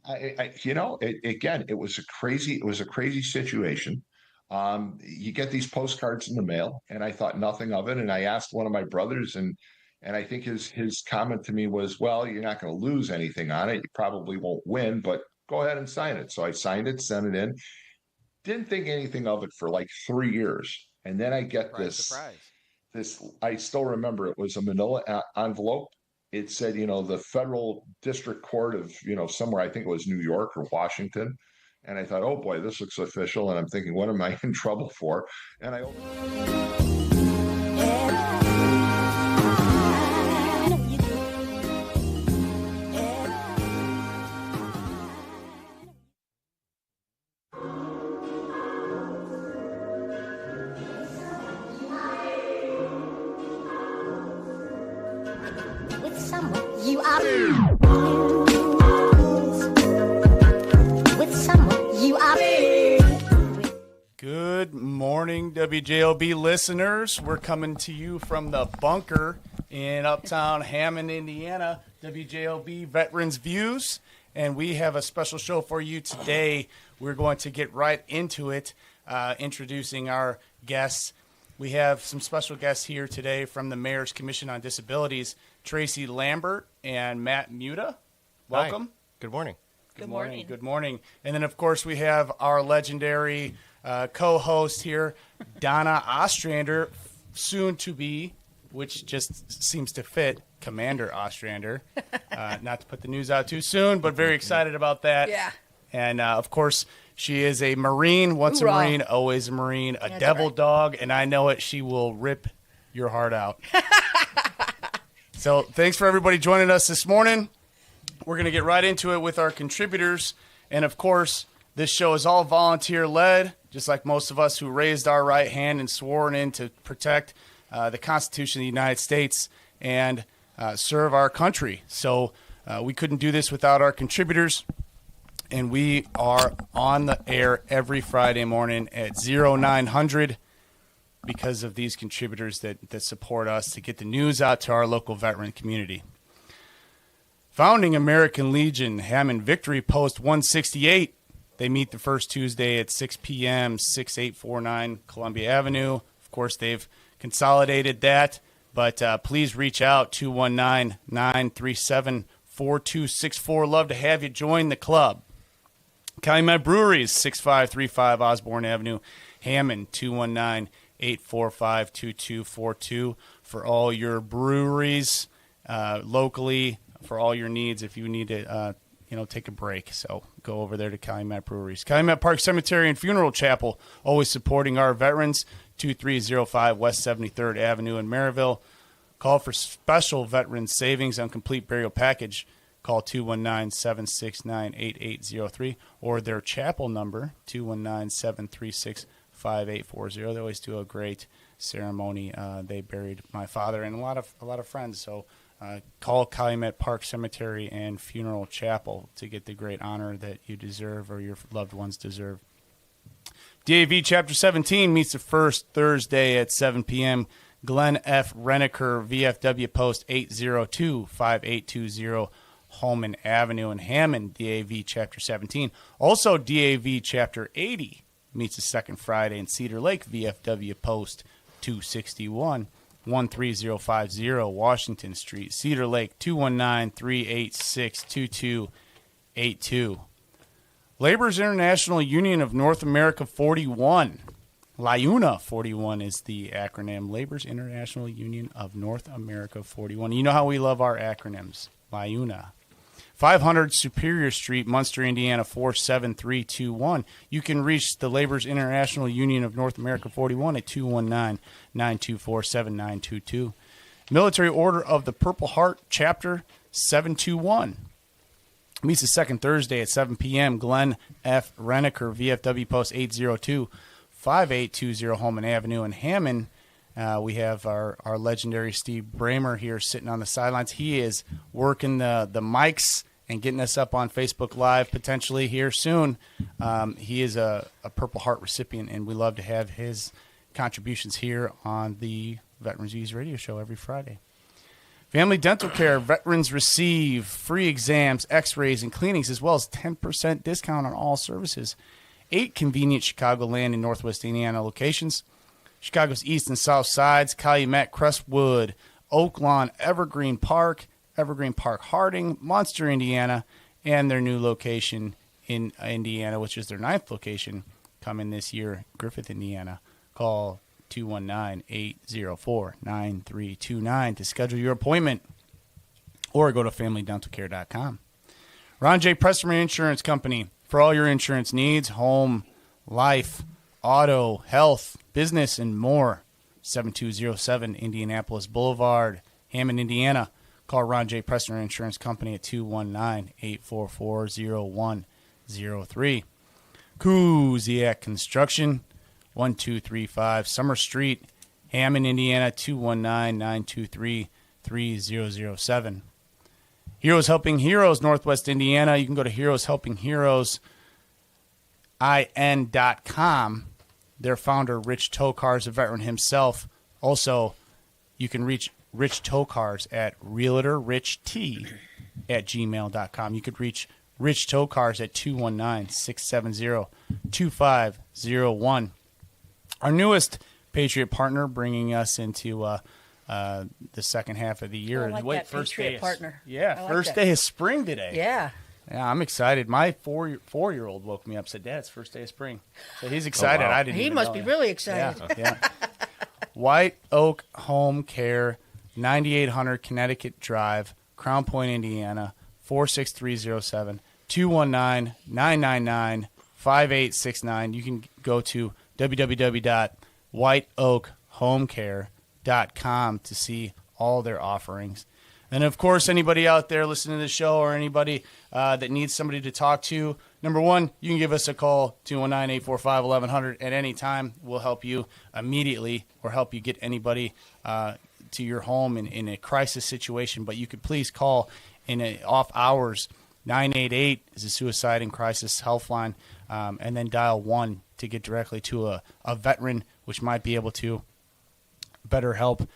Again, it was a crazy situation. You get these postcards in the mail, and I thought nothing of it. And I asked one of my brothers, and I think his comment to me was, "Well, you're not going to lose anything on it. You probably won't win, but go ahead and sign it." So I signed it, sent it in. Didn't think anything of it for like 3 years, and then I get Surprise, surprise. this. I still remember it was a Manila envelope. It said, the federal district court of, somewhere, I think it was New York or Washington. And I thought, oh boy, this looks official. And I'm thinking, what am I in trouble for? And I With someone you are. With someone you are. Good morning, WJOB listeners. We're coming to you from the bunker in Uptown Hammond, Indiana, WJOB Veterans Views. And we have a special show for you today. We're going to get right into it, introducing our guests. We have some special guests here today from the Mayor's Commission on Disabilities, Tracy Lambert and Matt Muta. Welcome. Hi. Good morning. Good morning. Good morning. And then, of course, we have our legendary co-host here, Donna Ostrander, soon to be, which just seems to fit, Commander Ostrander. Not to put the news out too soon, but very excited about that. Yeah. And, of course, she is a Marine, once Hoorah. a Marine, always a Marine, a devil dog, and I know it, she will rip your heart out. So thanks for everybody joining us this morning. We're going to get right into it with our contributors. And, of course, this show is all volunteer-led, just like most of us who raised our right hand and sworn in to protect the Constitution of the United States and serve our country. So we couldn't do this without our contributors. And we are on the air every Friday morning at 0900 because of these contributors that support us to get the news out to our local veteran community. Founding American Legion, Hammond Victory Post 168. They meet the first Tuesday at 6 p.m., 6849 Columbia Avenue. Of course, they've consolidated that, but please reach out, 219-937-4264. Love to have you join the club. Calumet Breweries, 6535 Osborne Avenue, Hammond, 219-845-2242 for all your breweries locally, for all your needs if you need to take a break. So go over there to Calumet Breweries. Calumet Park Cemetery and Funeral Chapel, always supporting our veterans, 2305 West 73rd Avenue in Maryville. Call for special veteran savings on complete burial package. Call 219-769-8803 or their chapel number, 219-736-5840. They always do a great ceremony. They buried my father and a lot of friends. So call Calumet Park Cemetery and Funeral Chapel to get the great honor that you deserve or your loved ones deserve. DAV Chapter 17 meets the first Thursday at 7 p.m. Glenn F. Reneker, VFW Post 802-5820 Holman Avenue in Hammond, DAV Chapter 17. Also, DAV Chapter 80 meets the second Friday in Cedar Lake, VFW Post 261, 13050 Washington Street, Cedar Lake, 219-386-2282. Laborers International Union of North America 41. LIUNA 41 is the acronym. Laborers International Union of North America 41. You know how we love our acronyms. LIUNA. 500 Superior Street, Munster, Indiana 47321. You can reach the Laborers International Union of North America 41 at 219-924-7922. Military Order of the Purple Heart, Chapter 721. Meets the second Thursday at 7 p.m. Glenn F. Reneker, VFW Post 802-5820 Holman Avenue in Hammond. We have our legendary Steve Bramer here sitting on the sidelines. He is working the mics and getting us up on Facebook Live potentially here soon. He is a Purple Heart recipient, and we love to have his contributions here on the Veterans Views radio show every Friday. Family Dental Care. Veterans receive free exams, x-rays, and cleanings, as well as 10% discount on all services. 8 convenient Chicagoland and Northwest Indiana locations. Chicago's east and south sides, Calumet, Crestwood, Oaklawn, Evergreen Park Harding, Munster, Indiana, and their new location in Indiana, which is their 9th location coming this year, Griffith, Indiana. Call 219-804-9329 to schedule your appointment, or go to FamilyDentalCare.com. Ron J. Preston Insurance Company, for all your insurance needs, home, life, auto, health, business, and more. 7207 Indianapolis Boulevard, Hammond, Indiana. Call Ron J. Preston Insurance Company at 219-844-0103. Kuziak Construction, 1235 Summer Street, Hammond, Indiana, 219-923-3007. Heroes Helping Heroes, Northwest Indiana. You can go to heroeshelpingheroes.in.com. Their founder, Rich Tokar, is a veteran himself. Also, you can reach Rich Tokars at realtorricht@gmail.com. You could reach Rich Tokars at 219-670-2501. Our newest Patriot partner, bringing us into the second half of the year. I like that Patriot partner. Yeah, I like first that. day of spring today. Yeah. Yeah, I'm excited. My four-year-old woke me up, said, "Dad, it's first day of spring." So he's excited. Oh, wow. I didn't. He even must know be that. really excited. Yeah. White Oak Home Care, 9800 Connecticut Drive, Crown Point, Indiana, 46307, 219-999-5869. You can go to www.whiteoakhomecare.com to see all their offerings. And, of course, anybody out there listening to the show, or anybody that needs somebody to talk to, number one, you can give us a call, 219-845-1100 at any time. We'll help you immediately, or help you get anybody to your home in a crisis situation. But you could please call in off hours. 988 is a suicide and crisis helpline, and then dial 1 to get directly to a veteran, which might be able to better help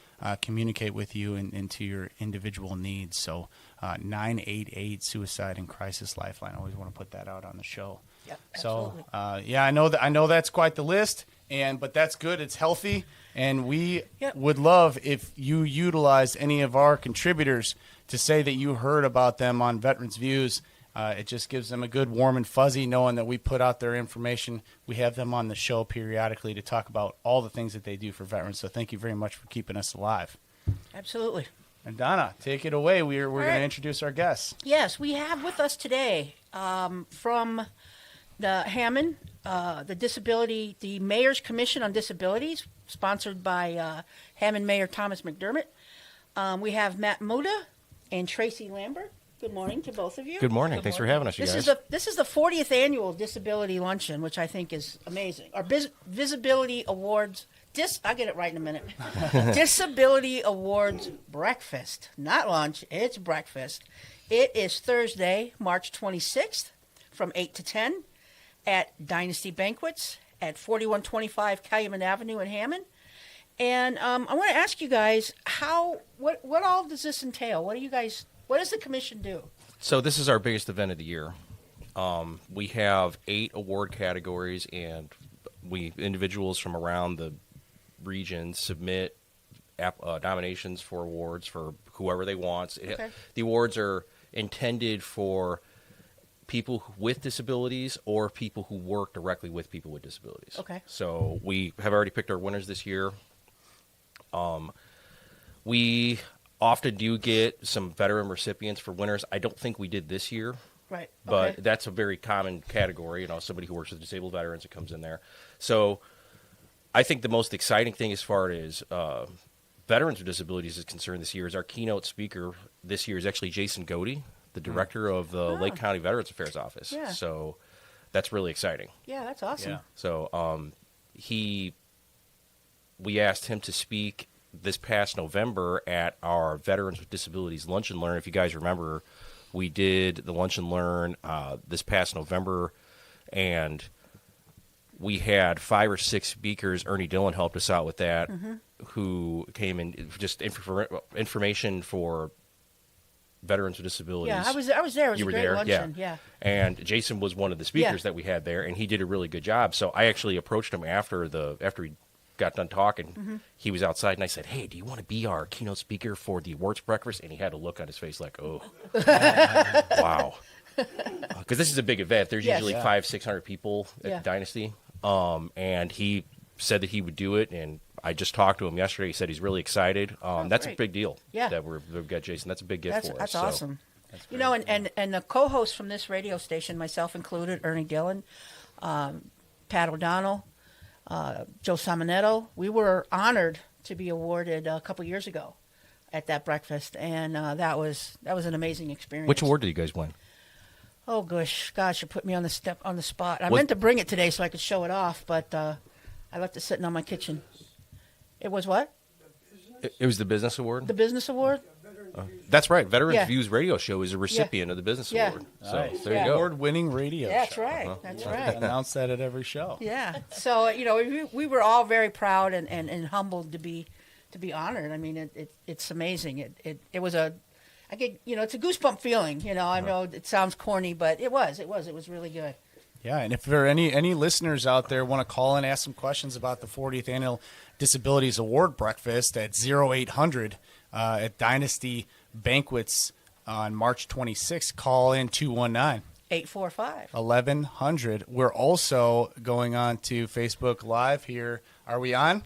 communicate with you and to your individual needs. So 988 Suicide and Crisis Lifeline. I always want to put that out on the show. Yep, so absolutely. I know that's quite the list, but that's good. It's healthy, and we Yep. would love if you utilized any of our contributors to say that you heard about them on Veterans Views. It just gives them a good warm and fuzzy knowing that we put out their information. We have them on the show periodically to talk about all the things that they do for veterans. So thank you very much for keeping us alive. Absolutely. And Donna, take it away. We're going right. to introduce our guests. Yes, we have with us today from the Hammond, the Mayor's Commission on Disabilities, sponsored by Hammond Mayor Thomas McDermott. We have Matt Muda and Tracy Lambert. Good morning to both of you. Good morning. Thanks for having us, you guys. This is the 40th annual Disability Luncheon, which I think is amazing. Our Visibility Awards. I'll get it right in a minute. Disability Awards Breakfast, not lunch. It's breakfast. It is Thursday, March 26th, from 8 to 10 at Dynasty Banquets at 4125 Calumet Avenue in Hammond. And I want to ask you guys, what all does this entail? What does the commission do? So this is our biggest event of the year. We have 8 award categories, and individuals from around the region submit nominations for awards for whoever they want. Okay. The awards are intended for people with disabilities or people who work directly with people with disabilities. Okay. So we have already picked our winners this year. We often do get some veteran recipients for winners. I don't think we did this year. Right. But Okay. that's a very common category, somebody who works with disabled veterans that comes in there. So I think the most exciting thing as far as veterans with disabilities is concerned this year is our keynote speaker this year is actually Jason Godey, the director of the Lake County Veterans Affairs Office. Yeah. So that's really exciting. Yeah, that's awesome. Yeah. So we asked him to speak this past November at our Veterans with Disabilities Lunch and Learn. If you guys remember, we did the Lunch and Learn this past November, and we had 5 or 6 speakers. Ernie Dillon helped us out with that, Mm-hmm. who came in just information for veterans with disabilities. Yeah, I was there. It was You a were great there, luncheon. Yeah. And Jason was one of the speakers Yeah. that we had there, and he did a really good job. So I actually approached him after he got done talking. Mm-hmm. He was outside, and I said, "Hey, do you want to be our keynote speaker for the awards breakfast?" And he had a look on his face like, "Oh, wow," because this is a big event. There's Yes. usually Yeah. 500-600 people at Yeah. Dynasty, and he said that he would do it. And I just talked to him yesterday. He said he's really excited. That's great. a big deal. Yeah. that we've got Jason. That's a big gift That's for us. that's So, awesome. You know, and the co-hosts from this radio station, myself included, Ernie Dillon, Pat O'Donnell, Joe Simonetto, we were honored to be awarded a couple years ago at that breakfast, and that was an amazing experience. Which award did you guys win? Oh gosh, you put me on the spot. I Was- meant to bring it today so I could show it off, but I left it sitting on my kitchen. It was what? It was the business award. The business award? That's right. Veterans Yeah. Views Radio Show is a recipient of the business Yeah. award. So Nice. there Yeah. you go. Award-winning radio That's show. right. That's right. Announce that at every show. Yeah. So we were all very proud and humbled to be honored. I mean, it's amazing. It was I get it's a goosebump feeling. I know it sounds corny, but it was really good. Yeah, and if there are any listeners out there want to call and ask some questions about the 40th Annual Disabilities Award Breakfast at 0800 at Dynasty Banquets on March 26th, call in 219. 845. 1100. We're also going on to Facebook Live here. Are we on?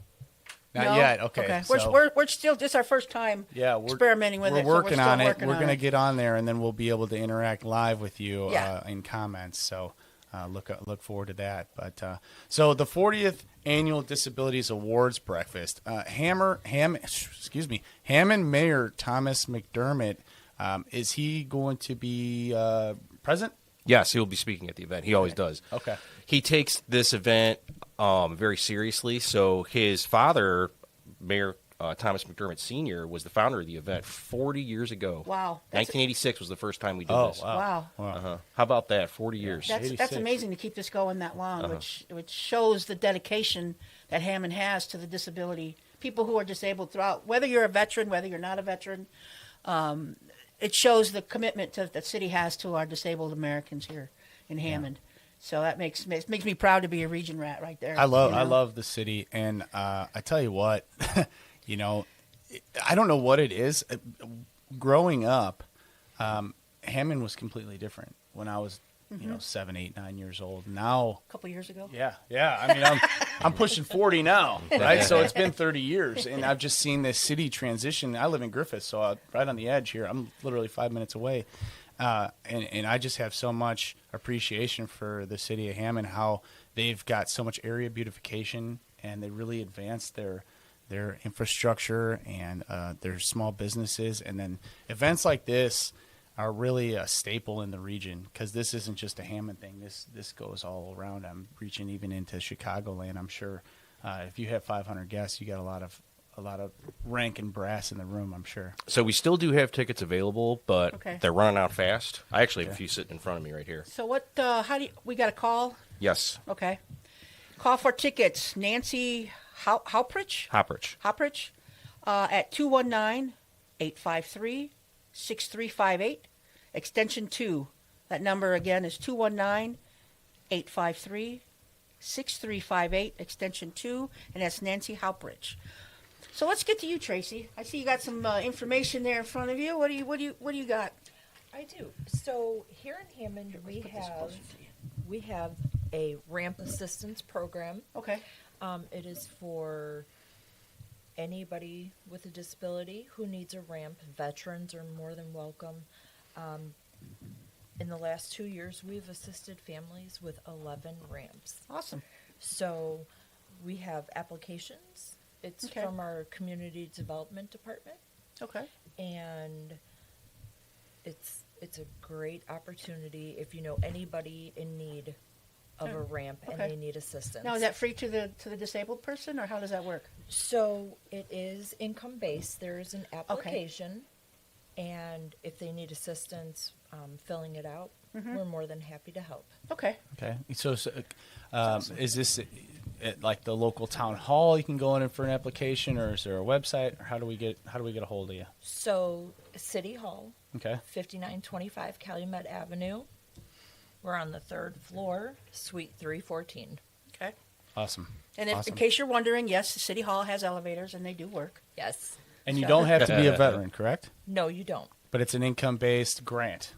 Not No? yet. Okay. so- We're still this is our first time. yeah, we're experimenting with we're it. so Working still on it. working We're on going to it. get on there, and then we'll be able to interact live with you Yeah. in comments. So look forward to that. But so the 40th Annual Disabilities Awards Breakfast, Hammond Mayor Thomas McDermott, is he going to be present? Yes, he'll be speaking at the event. He always does. Okay. He takes this event very seriously. So his father, Mayor Thomas McDermott Sr., was the founder of the event 40 years ago. Wow. That's- 1986 was the first time we did Oh, this. wow. Wow. How about that? 40 years. That's 86. amazing to keep this going that long, Uh-huh. which shows the dedication that Hammond has to the disability people who are disabled throughout. Whether you're a veteran, whether you're not a veteran, it shows the commitment that the city has to our disabled Americans here in Hammond. So that makes me proud to be a region rat right there. I love the city, and I tell you what, I don't know what it is. Growing up, Hammond was completely different when I was 7, 8, 9 years old. Now, a couple years ago. yeah. I mean, I'm pushing 40 now, right? So it's been 30 years, and I've just seen this city transition. I live in Griffith, so right on the edge here. I'm literally 5 minutes away. And I just have so much appreciation for the city of Hammond, how they've got so much area beautification, and they really advanced their infrastructure and their small businesses. And then events like this are really a staple in the region, because this isn't just a Hammond thing. This goes all around. I'm reaching even into Chicagoland. I'm sure if you have 500 guests, you got a lot of rank and brass in the room, I'm sure. So we still do have tickets available, but Okay. they're running out fast. I actually have a few sitting in front of me right here. So what? We got a call? Yes, Okay. Call for tickets. Nancy Hopprich Hopprich. at 219-853-6358, extension 2. That number again is 219-853-6358, extension 2, and that's Nancy Hopprich. So let's get to you, Tracy. I see you got some information there in front of you. What do you got? I do. So here in Hammond, we have a ramp assistance program. Okay. It is for anybody with a disability who needs a ramp. Veterans are more than welcome. In the last 2 years, we've assisted families with 11 ramps. Awesome. So we have applications. It's Okay. from our community development department, Okay. and it's a great opportunity if you know anybody in need of a ramp and Okay. they need assistance. Now, is that free to the disabled person, or how does that work? So it is income based. There is an application, and if they need assistance filling it out, we're more than happy to help. Okay. Okay. So is this at like the local town hall? You can go in for an application, or is there a website, or how do we get a hold of you? So, City Hall, Okay. 5925 Calumet Avenue. We're on the 3rd floor, Suite 314. Okay. Awesome. And if, Awesome. in case you're wondering, yes, the City Hall has elevators, and they do work. Yes. And you don't have to be a veteran, correct? No, you don't. But it's an income-based grant.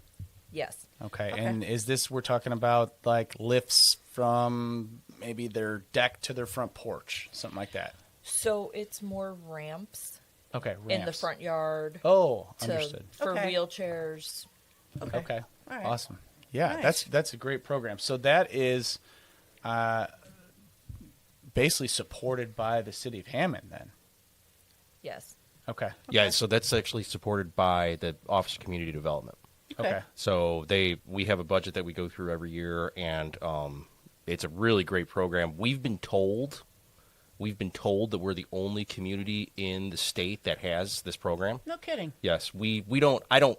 Yes. Okay. Okay. And is this, we're talking about like lifts from maybe their deck to their front porch, something like that? So it's more ramps, Okay. in the ramps. front yard Oh, to, understood. for Okay. wheelchairs. Okay. All right. Awesome. Yeah, Nice. that's a great program. So that is basically supported by the city of Hammond then. Yes. Okay. Yeah, so that's actually supported by the Office of Community Development. Okay. So we have a budget that we go through every year, and it's a really great program. We've been told that we're the only community in the state that has this program. No kidding. Yes, we don't. I don't.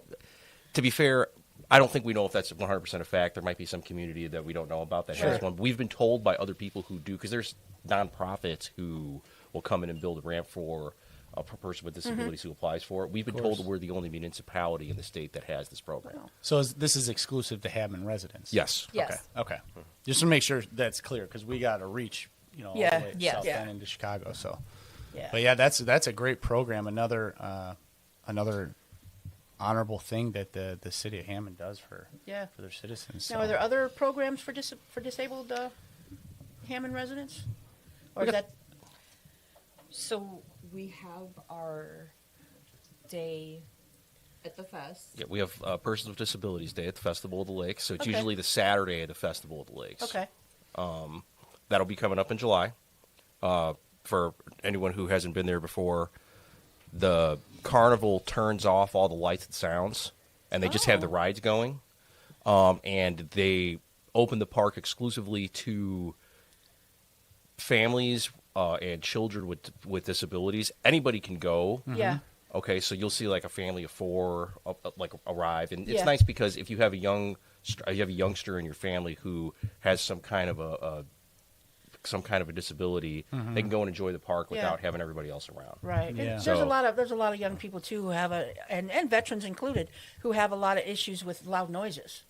To be fair, I don't think we know if that's 100% a fact. There might be some community that we don't know about that has Sure. one. We've been told by other people who do, because there's nonprofits who will come in and build a ramp for a person with disabilities who applies for it. We've been told that we're the only municipality in the state that has this program. So this is exclusive to Hammond residents? Yes. Yes. Okay. Just to make sure that's clear, because we got to reach, all Yeah. the way Yes. south Yeah. end into Chicago. So, Yeah. but yeah, that's a great program. Another honorable thing that the city of Hammond does for Yeah. their citizens. Now, So- are there other programs for disabled Hammond residents? Or is that So we have our day at the fest. Yeah, we have Persons with Disabilities Day at the Festival of the Lakes. So it's Okay. usually the Saturday of the Festival of the Lakes. okay? That'll be coming up in July. For anyone who hasn't been there before, the carnival turns off all the lights and sounds, and they just have the rides going. And they open the park exclusively to families and children with disabilities. Anybody can go. Yeah. Okay, so you'll see like a family of four arrive, and it's Yeah. nice because if you have a youngster in your family who has some kind of a disability, they can go and enjoy the park Yeah. without having everybody else around. Right. And Yeah. there's So- a lot of young people too who have and veterans included, who have a lot of issues with loud noises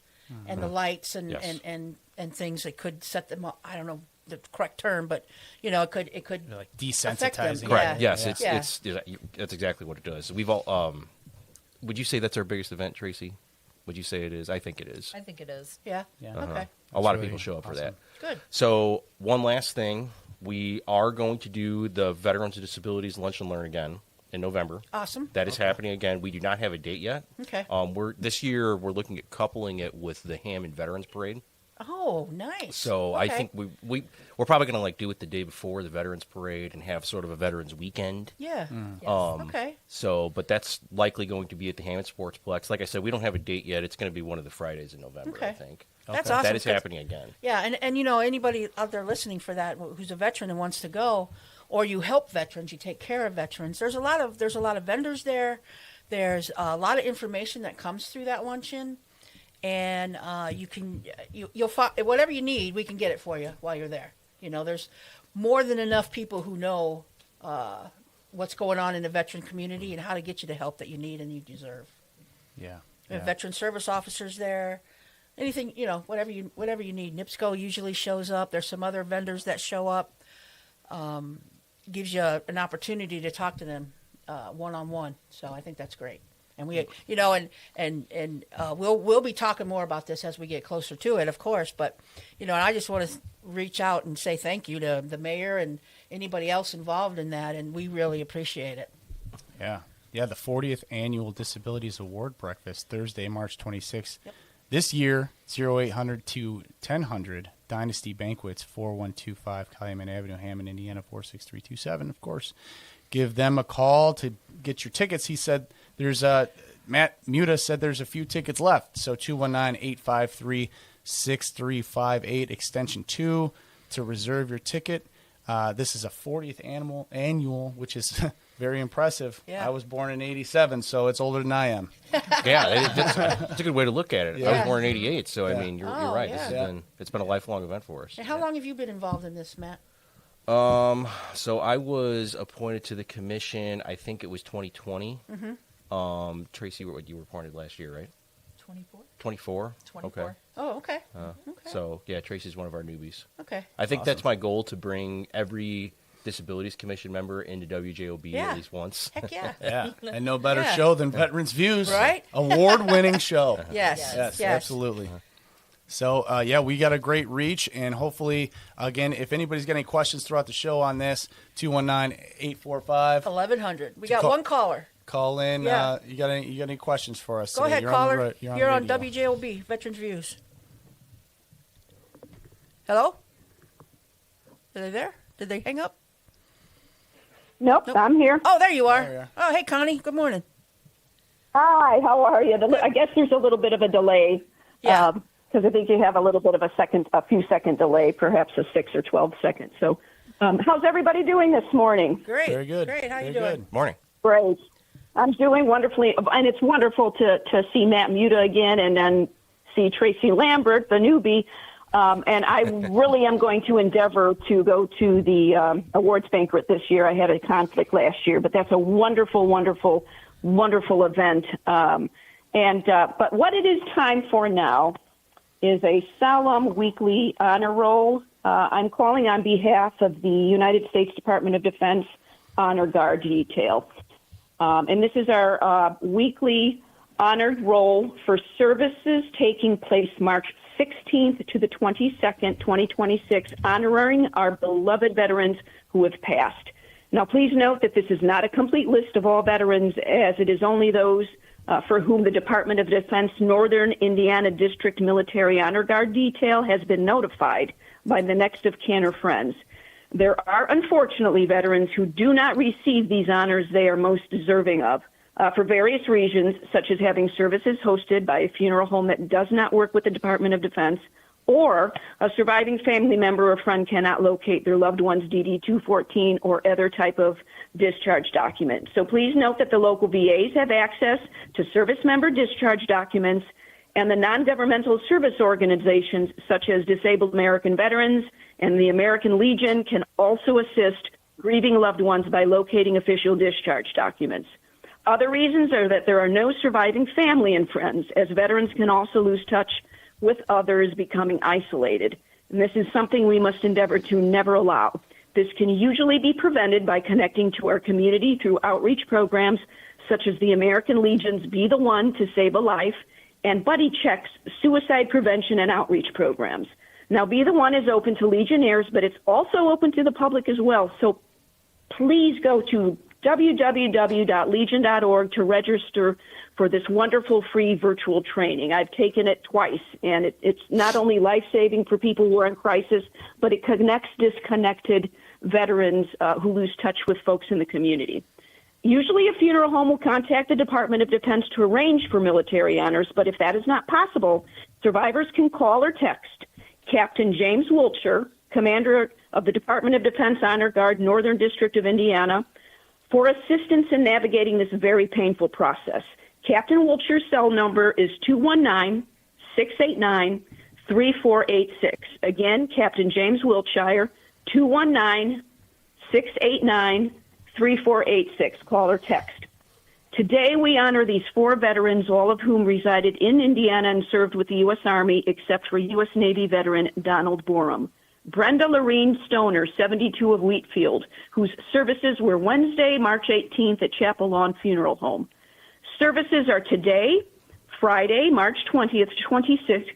and the lights and, Yes. and things that could set them up. I don't know the correct term, but it could They're like affect them. desensitizing. Correct. Yeah. Yes, Yeah. it's that's exactly what it does. We've all. Would you say that's our biggest event, Tracy? Would you say it is? I think it is. I think it is. Yeah. Yeah. Okay. A lot of really people show up for that. awesome. Good. So one last thing, we are going to do the Veterans with Disabilities Lunch and Learn again in November. Awesome. That is happening again. We do not have a date yet. Okay. This year we're looking at coupling it with the Hammond Veterans Parade. Oh, nice. So I Okay. think we're probably going to do it the day before the Veterans Parade and have sort of a Veterans Weekend. Yeah. Yes. Okay. So, but that's likely going to be at the Hammond Sportsplex. Like I said, we don't have a date yet. It's going to be one of the Fridays in November, I Okay. think. That's Okay. awesome. That is 'cause- happening again. Yeah, and anybody out there listening for that who's a veteran and wants to go, or you help veterans, you take care of veterans. There's a lot of vendors there. There's a lot of information that comes through that luncheon, and you'll find whatever you need. We can get it for you while you're there. There's more than enough people who know what's going on in the veteran community and how to get you the help that you need and you deserve. Yeah. We have Yeah. veteran service officers there. Anything, whatever you need. NIPSCO usually shows up. There's some other vendors that show up. Gives you an opportunity to talk to them one-on-one. So I think that's great. And we, we'll be talking more about this as we get closer to it, of course. But, and I just want to reach out and say thank you to the mayor and anybody else involved in that. And we really appreciate it. Yeah. Yeah, the 40th Annual Disabilities Award Breakfast, Thursday, March 26th. Yep. This year, 0800 to 1000, Dynasty Banquets, 4125 Calumet Avenue, Hammond, Indiana, 46327. Of course, give them a call to get your tickets. He said Matt Muta said there's a few tickets left. So 219-853-6358, extension 2 to reserve your ticket. This is a 40th annual, which is Very impressive. Yeah. I was born in 87, so it's older than I am. Yeah, that's a good way to look at it. I Yeah. was born in '88, so I mean, you're Oh, right. yeah. It's been a lifelong event for us. And how long have you been involved in this, Matt? So I was appointed to the commission. I think it was 2020. Tracy, you were appointed last year, right? 24? 24. 24. Okay. Oh, okay. Okay. So yeah, Tracy's one of our newbies. Okay. I think that's my goal, to bring every Disabilities Commission member into WJOB Yeah. at least once. Heck yeah. Yeah, and no better Yeah. show than Veterans Views. Right? Award-winning show. Yes. Yes, absolutely. So, yeah, we got a great reach, and hopefully, again, if anybody's got any questions throughout the show on this, 219-845, 1100. We got call- one caller. call in. Yeah. You got any questions for us? Go today? ahead, You're caller. On the, You're on radio. WJOB, Veterans Views. Hello? Are they there? Did they hang up? Nope, Nope. I'm here. Oh, there you are. There you are. Oh, hey, Connie. Good morning. Hi, how are you? I guess there's a little bit of a delay. Yeah. Because I think you have a little bit of a few second delay, perhaps a 6 or 12 seconds. So, how's everybody doing this morning? Great. Very good. Great. How you Very doing? good. Morning. Great. I'm doing wonderfully, and it's wonderful to see Matt Muta again and then see Tracy Lambert, the newbie. And I really am going to endeavor to go to the awards banquet this year. I had a conflict last year, but that's a wonderful, wonderful, wonderful event. But what it is time for now is a solemn weekly honor roll. I'm calling on behalf of the United States Department of Defense Honor Guard Detail. And this is our weekly honored roll for services taking place March 16th to the 22nd, 2026, honoring our beloved veterans who have passed. Now, please note that this is not a complete list of all veterans, as it is only those for whom the Department of Defense Northern Indiana District Military Honor Guard Detail has been notified by the next of kin or friends. There are, unfortunately, veterans who do not receive these honors they are most deserving of. For various reasons, such as having services hosted by a funeral home that does not work with the Department of Defense, or a surviving family member or friend cannot locate their loved one's DD-214 or other type of discharge document. So please note that the local VAs have access to service member discharge documents, and the non-governmental service organizations such as Disabled American Veterans and the American Legion can also assist grieving loved ones by locating official discharge documents. Other reasons are that there are no surviving family and friends, as veterans can also lose touch with others, becoming isolated. And this is something we must endeavor to never allow. This can usually be prevented by connecting to our community through outreach programs such as the American Legion's Be the One to Save a Life and Buddy Check's suicide prevention and outreach programs. Now, Be the One is open to Legionnaires, but it's also open to the public as well. So please go to www.legion.org to register for this wonderful free virtual training. I've taken it twice, and it's not only life-saving for people who are in crisis, but it connects disconnected veterans who lose touch with folks in the community. Usually a funeral home will contact the Department of Defense to arrange for military honors, but if that is not possible, survivors can call or text Captain James Wiltshire, Commander of the Department of Defense Honor Guard, Northern District of Indiana, for assistance in navigating this very painful process. Captain Wiltshire's cell number is 219-689-3486. Again, Captain James Wiltshire, 219-689-3486. Call or text. Today, we honor these 4 veterans, all of whom resided in Indiana and served with the U.S. Army, except for U.S. Navy veteran Donald Borum. Brenda Lorene Stoner, 72 of Wheatfield, whose services were Wednesday, March 18th at Chapel Lawn Funeral Home. Services are today, Friday, March 20th to 26th,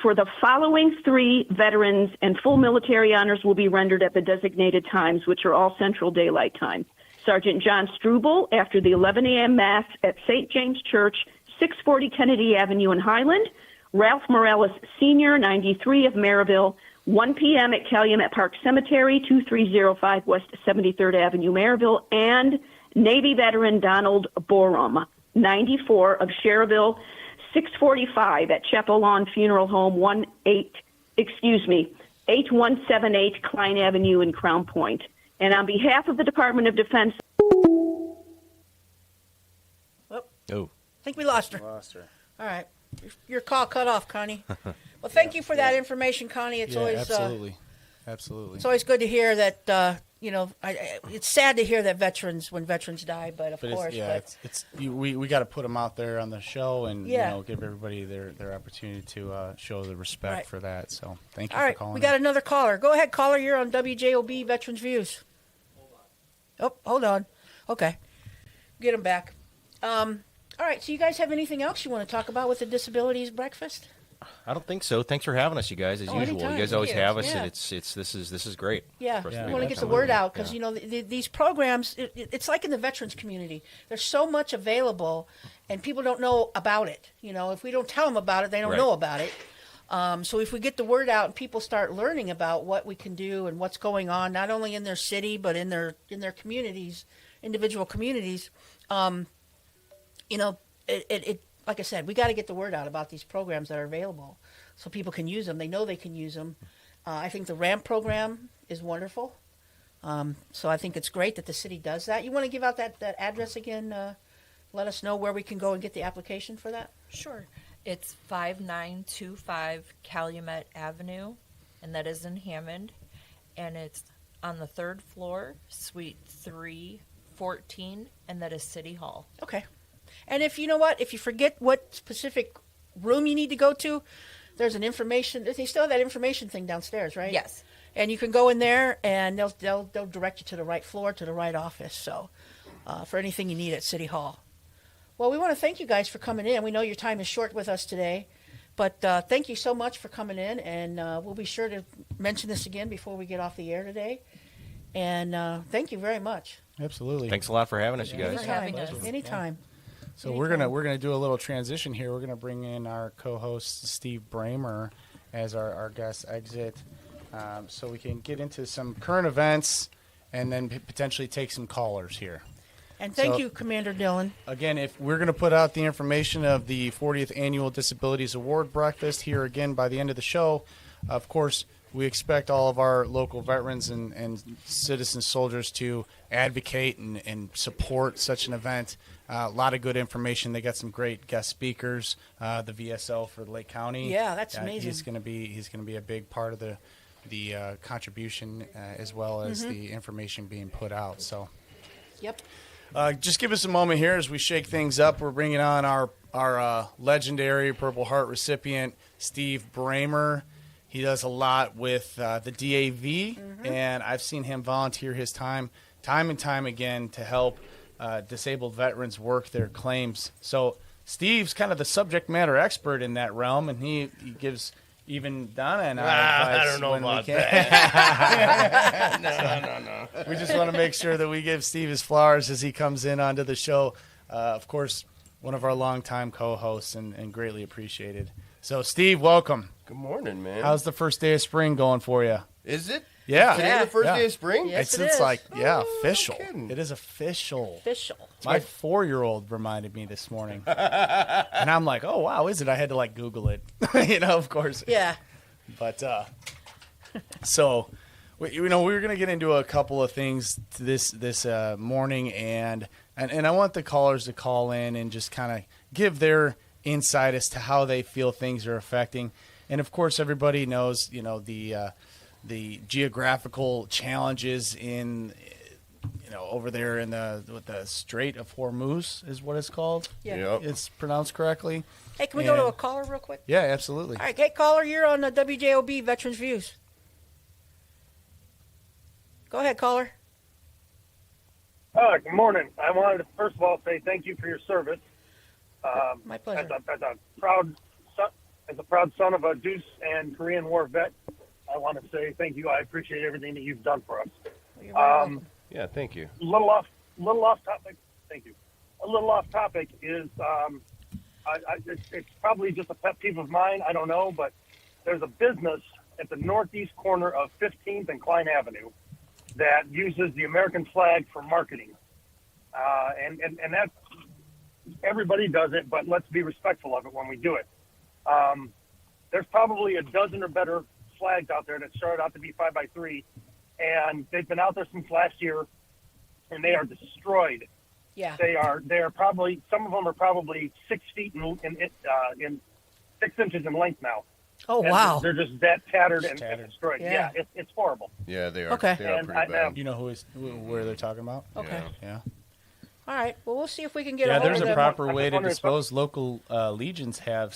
for the following 3 veterans, and full military honors will be rendered at the designated times, which are all Central Daylight Time. Sergeant John Struble, after the 11 a.m. Mass at St. James Church, 640 Kennedy Avenue in Highland. Ralph Morales Sr., 93 of Maryville, 1 p.m. at Calumet Park Cemetery, 2305 West 73rd Avenue, Maryville, and Navy veteran Donald Borum, 94 of Cherville, 645 at Chapel Lawn Funeral Home, 8178 Klein Avenue in Crown Point. And on behalf of the Department of Defense, Oh, I think we lost her. Lost her. All right. Your call cut off, Connie. Well, thank you for that information, Connie. It's Yeah, always absolutely. Absolutely. it's always good to hear that. It's sad to hear that when veterans die, but of But course, we got to put them out there on the show and Yeah. give everybody their opportunity to show the respect Right. for that. So thank you all for right, calling. we got another caller. Go ahead, caller. You're on WJOB Veterans Views. Oh, hold on. Okay, get him back. All right. So you guys have anything else you want to talk about with the disabilities breakfast? I don't think so. Thanks for having us, you guys. As Oh, usual, anytime. you guys always Thank you. have us, Yeah. and this is great. Yeah, for us Yeah, to we be want to back. get the absolutely. word out because Yeah. these programs. It's like in the veterans community. There's so much available, and people don't know about it. If we don't tell them about it, they don't Right. know about it. So if we get the word out and people start learning about what we can do and what's going on, not only in their city but in their communities, individual communities, it like I said, we got to get the word out about these programs that are available so people can use them. They know they can use them. I think the RAMP program is wonderful. So I think it's great that the city does that. You want to give out that address again? Let us know where we can go and get the application for that. Sure. It's 5925 Calumet Avenue, and that is in Hammond. And it's on the 3rd floor, Suite 314, and that is City Hall. Okay. And if you forget what specific room you need to go to, there's an information. They still have that information thing downstairs, right? Yes. And you can go in there, and they'll direct you to the right floor, to the right office. So, for anything you need at City Hall. Well, we want to thank you guys for coming in. We know your time is short with us today, but thank you so much for coming in, and we'll be sure to mention this again before we get off the air today. And thank you very much. Absolutely. Thanks a lot for having us, you Thanks guys. for having us. Anytime. So we're gonna do a little transition here. We're gonna bring in our co-host Steve Bramer as our guest exit, so we can get into some current events and then potentially take some callers here. And thank So- you, Commander Dillon. Again, if we're going to put out the information of the 40th Annual Disabilities Award Breakfast here again by the end of the show, of course, we expect all of our local veterans and citizen soldiers to advocate and support such an event. A lot of good information. They got some great guest speakers. The VSO for Lake County. Yeah, that's amazing. He's going to be a big part of the contribution as well as Mm-hmm. the information being put out. So. Yep. Just give us a moment here as we shake things up. We're bringing on our legendary Purple Heart recipient, Steve Bramer. He does a lot with the DAV, and I've seen him volunteer his time and time again to help disabled veterans work their claims. So Steve's kind of the subject matter expert in that realm, and he gives even Donna and I advice. I don't know when about we can. No. We just want to make sure that we give Steve his flowers as he comes in onto the show. Of course, one of our longtime co-hosts and greatly appreciated. So, Steve, welcome. Good morning, man. How's the first day of spring going for you? Is it? Yeah. Today the first Yeah. day of spring? Yes, it it's is. like, yeah, Oh, official. no kidding. It is official. Official. My 4-year-old reminded me this morning. And I'm like, oh, wow, is it? I had to, Google it. Of course. Yeah. But so, we were going to get into a couple of things this morning, and I want the callers to call in and just kind of give their insight as to how they feel things are affecting. And of course, everybody knows, the geographical challenges in, over there in the Strait of Hormuz is what it's called. Yeah. Yep. It's pronounced correctly. Hey, can we go to And- a caller real quick? Yeah, absolutely. All right, hey, caller, you're on the WJOB Veterans Views. Go ahead, caller. Good morning. I wanted to first of all say thank you for your service. My pleasure. As a proud son of a Deuce and Korean War vet, I want to say thank you. I appreciate everything that you've done for us. You're very welcome. Yeah, thank you. Little off topic. Thank you. A little off topic is it's probably just a pet peeve of mine. I don't know, but there's a business at the northeast corner of 15th and Klein Avenue that uses the American flag for marketing, and that everybody does it, but let's be respectful of it when we do it. There's probably a dozen or better flags out there that started out to be 5x3, and they've been out there since last year, and they are destroyed. Yeah. They are probably, some of them are probably 6 feet in 6 inches in length now. Oh, And wow. They're just that tattered and tattered. destroyed. Yeah. Yeah, it's horrible. Yeah, they are. Okay. They are And pretty I bad. have- You know where they're talking about? Okay. Yeah. All right. Well, we'll see if we can get a Yeah, hold there's of a them. proper I'm way just to wondering if dispose. Local legions have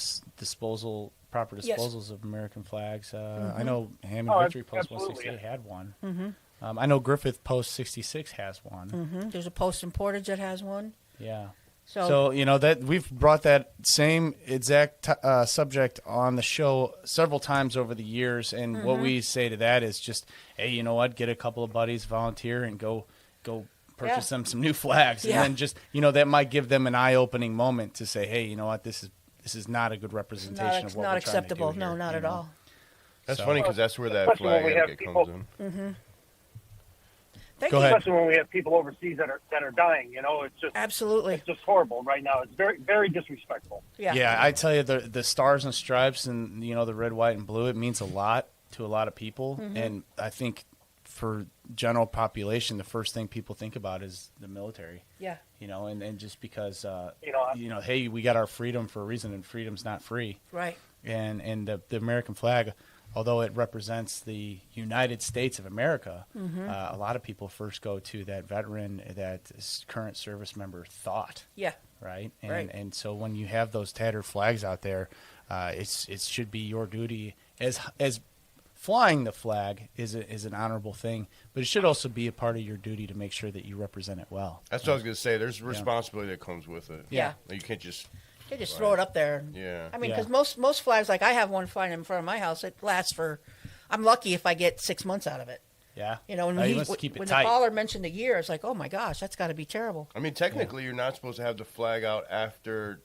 proper Yes. disposals of American flags. I know Hammond Oh, Victory Post absolutely. 168 had one. I know Griffith Post 66 has one. There's a post in Portage that has one. Yeah. So, So you know that we've brought that same exact subject on the show several times over the years, and what we say to that is just, hey, you know what? Get a couple of buddies, volunteer, and go purchase them some new flags, Yeah. and then just that might give them an eye-opening moment to say, hey, you know what? This is not a good representation of what not we're acceptable. trying to do No, here, not you at know? all. That's So- funny because that's where that Especially when flag we have etiquette people- comes in. Thank Go you. ahead. Especially when we have people overseas that are dying. You know, it's Absolutely. just horrible right now. It's very, very disrespectful. Yeah. Yeah, I tell you, the stars and stripes and the red, white, and blue, it means a lot to a lot of people, and I think for general population, the first thing people think about is the military. Yeah. And just because You know, hey, we got our freedom for a reason, and freedom's not free. Right. And the American flag, although it represents the United States of America, a lot of people first go to that veteran, that current service member thought. Yeah. Right. Right. And so when you have those tattered flags out there, it should be your duty as flying the flag is an honorable thing, but it should also be a part of your duty to make sure that you represent it well. That's what I was going to say. There's responsibility that comes with it. Yeah. You can't just. They just throw it up there. And, Yeah. I mean, Yeah. because most flags, like I have one flying in front of my house, it lasts for. I'm lucky if I get 6 months out of it. Yeah. You know, when You must keep it when tight. the caller mentioned a year, it's like, oh my gosh, that's got to be terrible. I mean, technically, you're not supposed to have the flag out after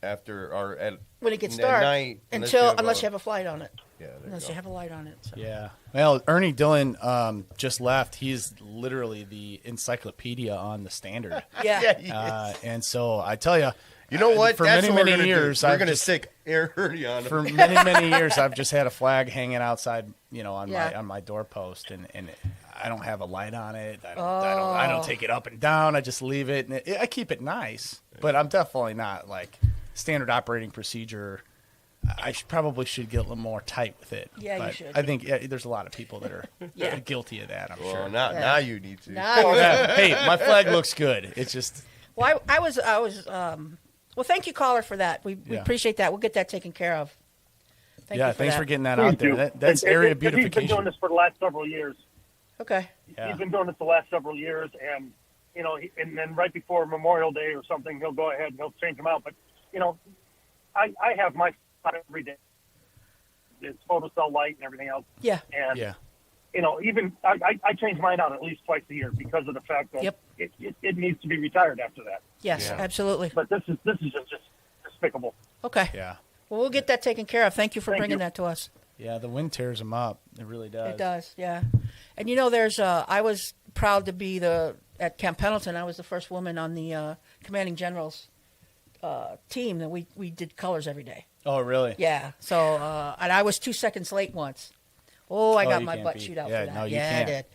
or at When it gets at dark, night unless you have a flight on it. Yeah, there Unless you you go. have a light on it. So. Yeah. Well, Ernie Dillon just left. He's literally the encyclopedia on the standard. Yeah. And so I tell you, You know what? For That's many, what we're many gonna years, do. We're I've going to just- stick Ernie on for him. many years, I've just had a flag hanging outside, on Yeah. my doorpost, and I don't have a light on it. I don't take it up and down. I just leave it, and I keep it nice. But I'm definitely not like standard operating procedure. I probably should get a little more tight with it. Yeah, you but should. I think there's a lot of people that are Yeah. guilty of that. I'm Well, sure. now you need to. Nah, Hey, my flag looks good. It's just well, I was. Well, thank you, caller, for that. We Yeah. appreciate that. We'll get that taken care of. Thank you for thanks that. for getting that Please out there. do. That's And- area and He's been doing beautification. this for the last several years. Okay. Yeah. He's been doing this the last several years, and and then right before Memorial Day or something, he'll go ahead and he'll change them out. But I have my spot every day. It's photocell light and everything else, Yeah. and Yeah. even I change mine out at least twice a year because of the fact that Yep. it needs to be retired after that. Yes. Yeah. Absolutely. But this is just despicable. Okay. Yeah. Well, we'll get that taken care of. Thank you for Thank bringing you. that to us. Yeah, the wind tears them up. It really does. It does, yeah. And there's I was proud to be at Camp Pendleton. I was the first woman on the commanding general's team that we did colors every day. Oh, really? Yeah. So and I was 2 seconds late once. Oh, I got you my can't butt be. chewed out Yeah, for that. no, you yeah, can't. I did.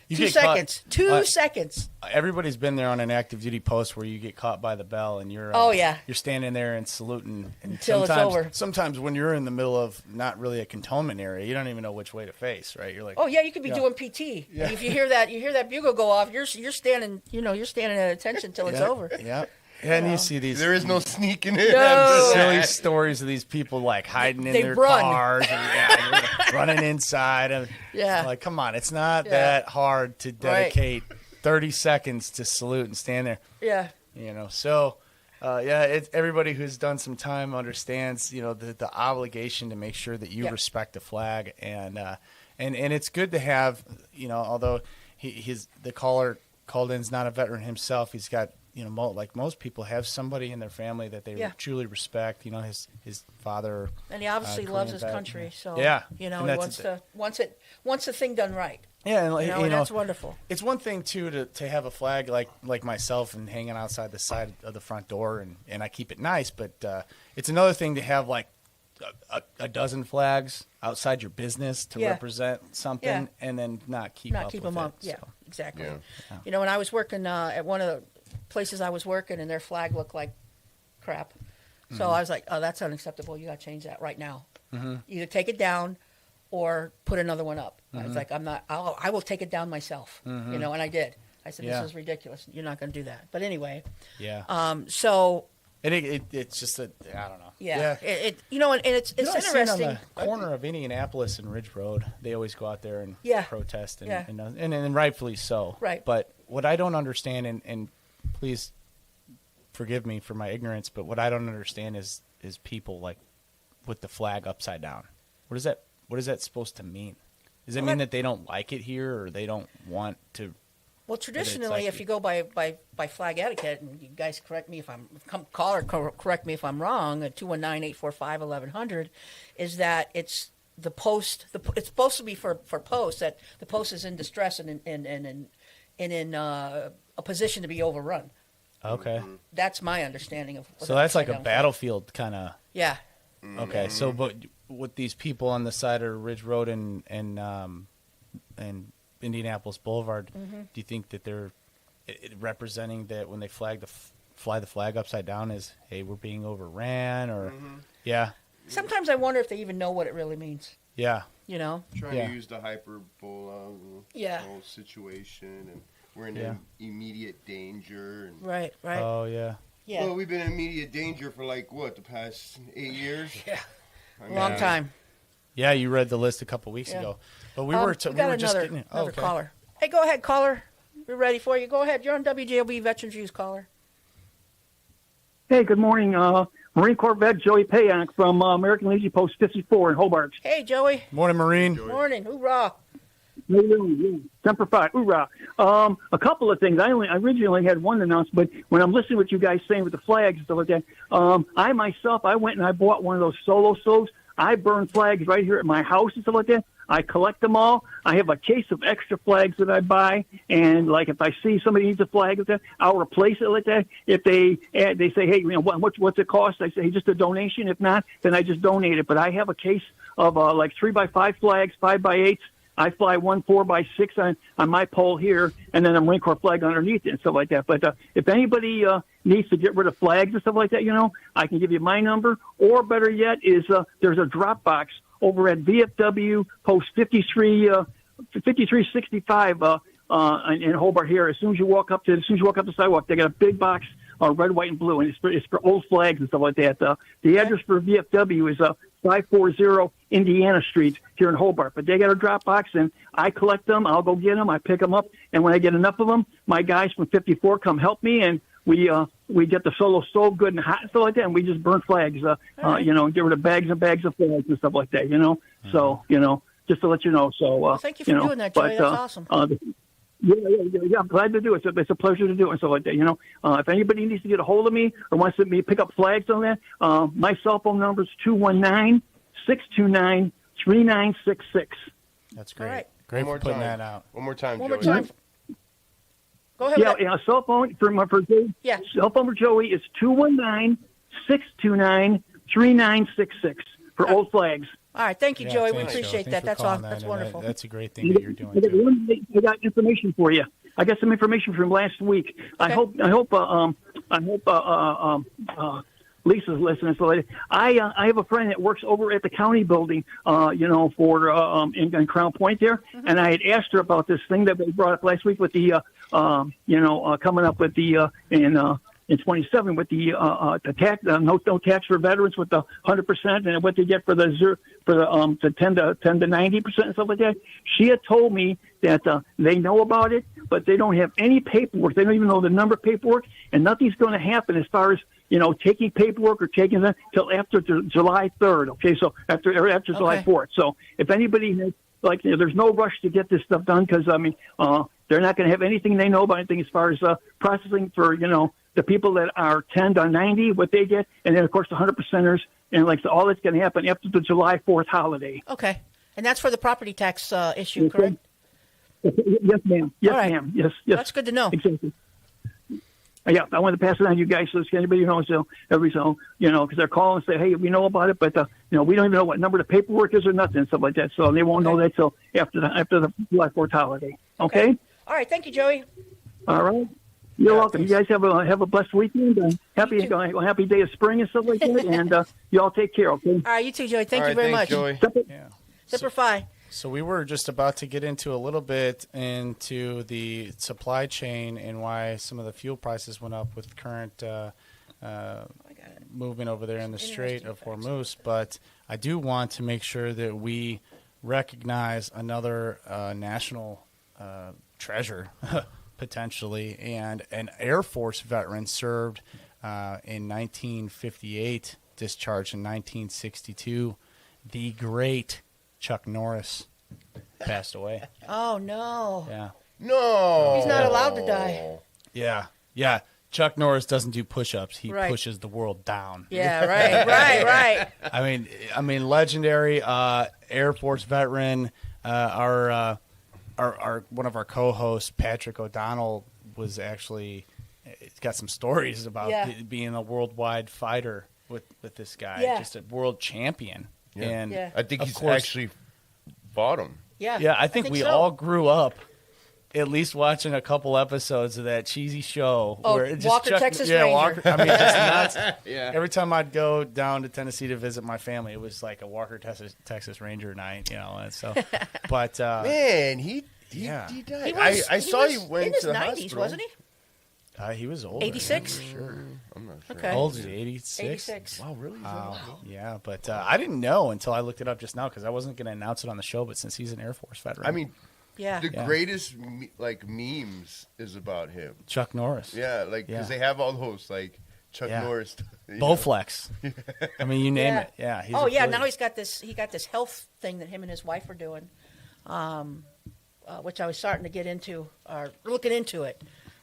You 2 get caught- seconds. 2 seconds. Everybody's been there on an active duty post where you get caught by the bell and you're Oh, yeah. you're standing there and saluting and Until it's sometimes, over. Sometimes when you're in the middle of not really a cantonment area, you don't even know which way to face, right? You're like, Oh yeah, you could be Yeah. doing PT. And if you hear that bugle go off, you're standing at attention till it's yeah, over. Yeah. And you see these There is no sneaking in. No. after silly that. stories of these people like hiding in They their run. cars and running inside and Yeah. like, come on, it's not Yeah. that hard to Right. dedicate 30 seconds to salute and stand there. Yeah. So everybody who's done some time understands the obligation to make sure that you Yep. respect the flag, and it's good to have although the caller called in is not a veteran himself, he's got like most people have somebody in their family that they Yeah. truly respect, his father, And he obviously loves Korean his vet. country, so Yeah. he And that's wants the thing done right. yeah, and And that's wonderful. It's one thing too to have a flag like myself and hanging outside the side of the front door, and I keep it nice. But it's another thing to have like a dozen flags outside your business to Yeah. represent something, Yeah. and then not keep Not up keep with them up. it, Yeah, so. exactly. Yeah. When I was working at one of places I was working, and their flag looked like crap. So I was like, "Oh, that's unacceptable. You got to change that right now. Either take it down, or put another one up." I was like, "I'm not. I will take it down myself." You know, and I did. I said, Yeah. "This is ridiculous. You're not going to do that." But anyway, Yeah. so And it's just I don't know. yeah, it you know, and it's You know, I seen interesting. on the corner of Indianapolis and Ridge Road, they always go out there and Yeah. protest, and, Yeah. and rightfully so. Right. But what I don't understand, and please forgive me for my ignorance, but what I don't understand is people like with the flag upside down. What is that supposed to mean? Does it Well, mean that- that they don't like it here, or they don't want to? Well, traditionally, like- if you go by flag etiquette, and you guys correct me if I'm correct me if I'm wrong, at 219-845-1100, is that it's the post. It's supposed to be for posts that the post is in distress and in a position to be overrun. Okay. That's my understanding of. what So the that's like a upside down flag- battlefield kind of. Yeah. Okay, so but with these people on the side of Ridge Road and Indianapolis Boulevard, do you think that they're representing that when they fly the flag upside down is, hey, we're being overran, or yeah, Sometimes I wonder if they even know what it really means. yeah, You know. Trying Yeah. to use the hyperbola Yeah. whole situation, and we're in Yeah. immediate danger. And, Right. Right. oh yeah, yeah. Well, we've been in immediate danger for like what, the past 8 years? Yeah. I mean, Long time. yeah. You read the list a couple weeks Yeah. ago, but we We were got just another, getting another okay. caller. Hey, go ahead, caller. We're ready for you. Go ahead. You're on WJLB Veterans Views, caller. Hey, good morning. Marine Corps vet Joey Payak from American Legion Post 54 in Hobart. Hey, Joey. Morning, Marine. Morning. Hoorah. How you doing? Yeah. Semper Fi. Hoorah. A couple of things. I originally had one announcement, but when I'm listening to what you guys saying with the flags and stuff like that, I myself, I went and I bought one of those solo stoves. I burn flags right here at my house and stuff like that. I collect them all. I have a case of extra flags that I buy, and like if I see somebody needs a flag like that, I'll replace it like that. If they say, hey, you know, what's it cost? I say, hey, just a donation. If not, then I just donate it. But I have a case of like 3x5 flags, 5x8s. I fly 1 4x6 on my pole here, and then a Marine Corps flag underneath it and stuff like that. But if anybody needs to get rid of flags and stuff like that, you know, I can give you my number. Or better yet, is there's a drop box over at VFW Post 5365 in Hobart here. As soon as you walk up the sidewalk, they got a big box, red, white, and blue, and it's for old flags and stuff like that. The address for VFW is 540 Indiana Street here in Hobart. But they got a drop box, and I collect them. I'll go get them. I pick them up, and when I get enough of them, my guys from 54 come help me, and we get the solo stove good and hot and stuff like that, and we just burn flags, you know, get rid of bags and bags of flags and stuff like that, you know. So, you know, just to let you know. So, Well, thank you for doing that, Joey. That's awesome. Yeah, I'm glad to do it. It's a pleasure to do it and stuff like that, you know. If anybody needs to get a hold of me or wants to pick up flags on that, my cell phone number is 219-629-3966. That's great. All right. Great One for more putting time. that out. One more time, One Joey. more time. Go ahead. Yeah, with that. yeah, cell phone for Joey. Yeah. Cell phone for Joey is 219-629-3966 for old flags. All right. Thank you, Yeah, Joey. We thanks, Joe. appreciate Thanks that. for That's calling awesome. That's and wonderful. That's a great thing that you're doing. I Too. got information for you. I got some information from last week. I hope Lisa's listening. So I have a friend that works over at the county building, you know, for in Crown Point there, and I had asked her about this thing that they brought up last week with the you know, coming up with the in 27 with the tax, no tax for veterans with the 100% and what they get for the 10 to 90% and stuff like that. She had told me that they know about it, but they don't have any paperwork. They don't even know the number of paperwork, and nothing's going to happen as far as, you know, taking paperwork or taking that till after July 3rd. Okay, so after July 4th. So if anybody has, like, you know, there's no rush to get this stuff done because I mean they're not going to have anything they know about anything as far as processing for, you know, the people that are 10 to 90, what they get, and then of course the 100%ers, and like so all that's going to happen after the July 4th holiday. Okay. And that's for the property tax issue, correct? Yes, ma'am. Yes, All right. ma'am. Yes. That's good to know. Exactly. Yeah, I want to pass it on to you guys so anybody knows, so you know, because they're calling and say, hey, we know about it, but you know, we don't even know what number the paperwork is or nothing and stuff like that. So they won't know that till after the July 4th holiday. Okay. All right. Thank you, Joey. All right. You're welcome. You guys have a blessed weekend. And happy day of spring and stuff like that. And you all take care. Okay. All right, you too, Joey. Thank All you right, very thanks, much. Joey. Yeah. Semper Fi. So we were just about to get into a little bit into the supply chain and why some of the fuel prices went up with current movement over there in the Strait of Hormuz. But I do want to make sure that we recognize another national treasure, potentially, and an Air Force veteran served in 1958, discharged in 1962. The great Chuck Norris passed away. Oh, no. Yeah. No. He's not allowed to die. Yeah. Chuck Norris doesn't do push-ups. He Right. pushes the world down. Yeah, right. I mean, legendary Air Force veteran. Our one of our co-hosts, Patrick O'Donnell, was actually got some stories about being a worldwide fighter with this guy. Yeah. Just a world champion. Yeah. And Yeah. I think of he's course- actually fought him. Yeah. I think we so. all grew up at least watching a couple episodes of that cheesy show. Oh, where it just Walker, Texas Ranger. Walker. I mean, just nuts. Yeah. Every time I'd go down to Tennessee to visit my family, it was like a Walker, Texas Ranger night, And so, but Man, he Yeah. died. He was, I saw he was went in his to the 90s, hospital. wasn't he? he was old. 86? Sure. I'm not sure. Okay. How old is he? 86. 86. Wow, really? Yeah, but I didn't know until I looked it up just now because I wasn't going to announce it on the show. But since he's an Air Force veteran, I mean, Yeah. the Yeah. greatest memes is about him. Chuck Norris. Yeah, like because Yeah. they have all those like Chuck Yeah. Norris. Bowflex. I mean, you name Yeah. it. Yeah. He's Oh a yeah, bully. now he got this health thing that him and his wife are doing, which I was starting to get into or looking into it.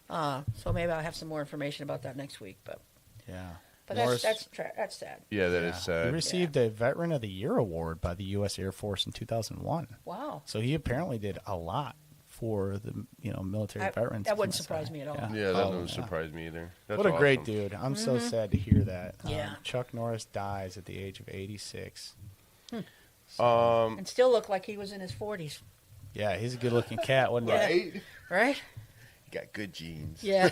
So maybe I'll have some more information about that next week. But Yeah. that's Norris- that's sad. Yeah, that Yeah. is He sad. received a Veteran of the Year award by the U.S. Air Force in 2001. Wow. So he apparently did a lot for the military veterans. That wouldn't on the surprise side. me at all. Yeah, that Oh, doesn't yeah. surprise me either. That's What a great awesome. dude. I'm so sad to hear that. Yeah. Chuck Norris dies at the age of 86. And still look like he was in his 40s, Yeah, he's a good looking cat, wasn't he? Right? right? You got good genes. Yeah.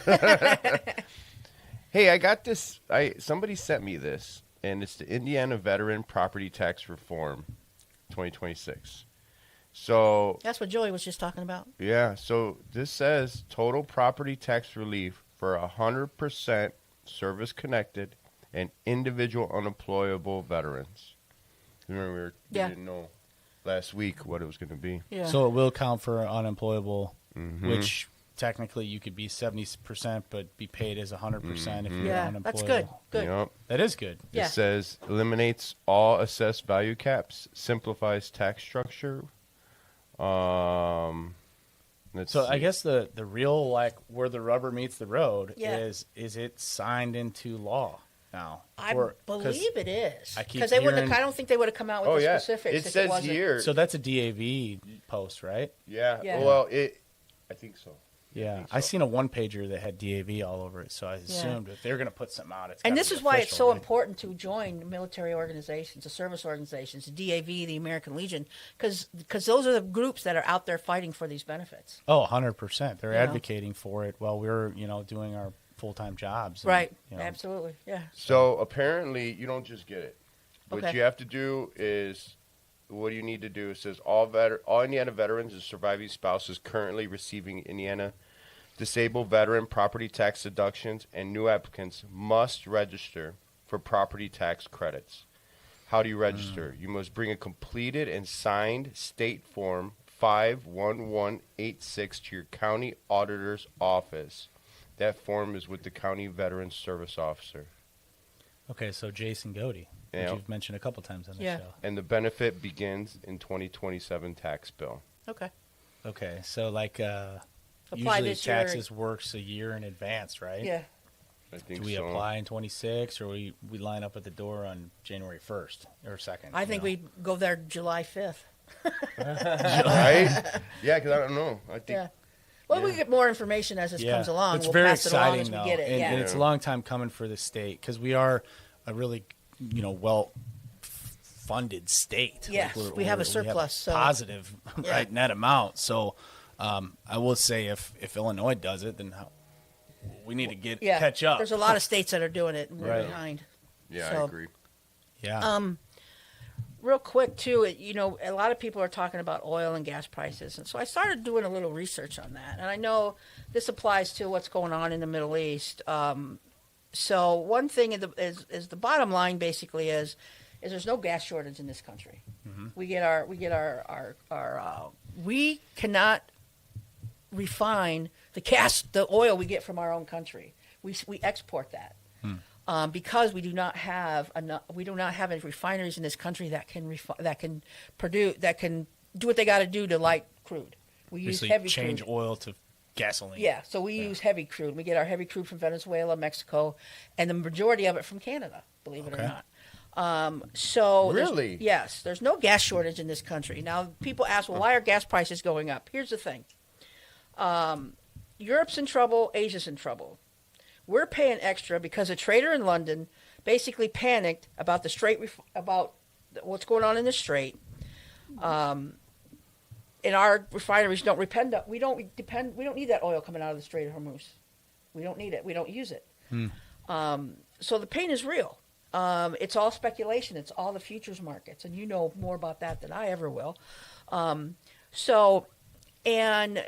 Hey, I got this. Somebody sent me this, and it's the Indiana Veteran Property Tax Reform 2026. So, That's what Joey was just talking about. yeah, so this says total property tax relief for 100% service-connected and individual unemployable veterans. Remember, we Yeah. didn't know last week what it was going to be. Yeah. So it will count for unemployable, Mm-hmm. which technically you could be 70% but be paid as 100% if you're yeah, unemployable. that's good. Good. Yep. That is good. Yeah. It says eliminates all assessed value caps, simplifies tax structure. Let's So I see. guess the real like where the rubber meets the road Yeah. is it signed into law now? I Or- 'cause- believe it is. I keep Because they wouldn't. hearing- I don't think they would have come out with Oh the yeah, specifics. it if it says wasn't. here. So that's a DAV post, right? yeah. Yeah. Well, I think so. Yeah, think I so. seen a one pager that had DAV all over it, so I assumed if they're going to put something out, it's And gotta this be is why it's official, so right? important to join military organizations, the service organizations, the DAV, the American Legion, because those are the groups that are out there fighting for these benefits. Oh, 100%. They're You know? advocating for it while we're doing our full-time jobs. and, Right. you know, Absolutely. Yeah. So apparently, you don't just get it. What Okay. you have to do is, what do you need to do? It says all Indiana veterans and surviving spouses currently receiving Indiana disabled veteran property tax deductions and new applicants must register for property tax credits. How do you register? You must bring a completed and signed state form 51186 to your county auditor's office. That form is with the county veteran service officer. Okay, so Jason Godey, Yeah. which you've mentioned a couple times on the Yeah. show. And the benefit begins in 2027 tax bill. Okay. Okay, so like Apply usually this year. taxes works a year in advance, right? Yeah. I think Do we so. apply in 26 or we line up at the door on January 1st or 2nd? I think we go there July 5th. Right? Yeah, because I don't know. I think Yeah. Well, we get more information as this comes along. It's we'll very pass it along exciting as we though, get it. and, yeah. and it's a long time coming for the state because we are a really, well funded state. Yes, we have a surplus, so- positive Yeah. right net amount. So I will say if Illinois does it, then we need to Yeah, catch up. There's a lot of states that are doing it, and we're Right. behind. Yeah, So- I agree. Yeah. Real quick too, a lot of people are talking about oil and gas prices, and so I started doing a little research on that. And I know this applies to what's going on in the Middle East. So one thing is the bottom line basically is there's no gas shortage in this country. We cannot refine the oil we get from our own country. We export that. Because we do not have any refineries in this country that can do what they got to do to light crude. We use Basically heavy change crude. oil to gasoline. Yeah, so we use heavy crude. We get our heavy crude from Venezuela, Mexico, and the majority of it from Canada. Believe it or Okay. not. So Really? yes, there's no gas shortage in this country. Now people ask, well, why are gas prices going up? Here's the thing. Europe's in trouble. Asia's in trouble. We're paying extra because a trader in London basically panicked about about what's going on in the Strait. And our refineries don't depend. We don't need that oil coming out of the Strait of Hormuz. We don't need it. We don't use it. So the pain is real. It's all speculation. It's all the futures markets, and you know more about that than I ever will. And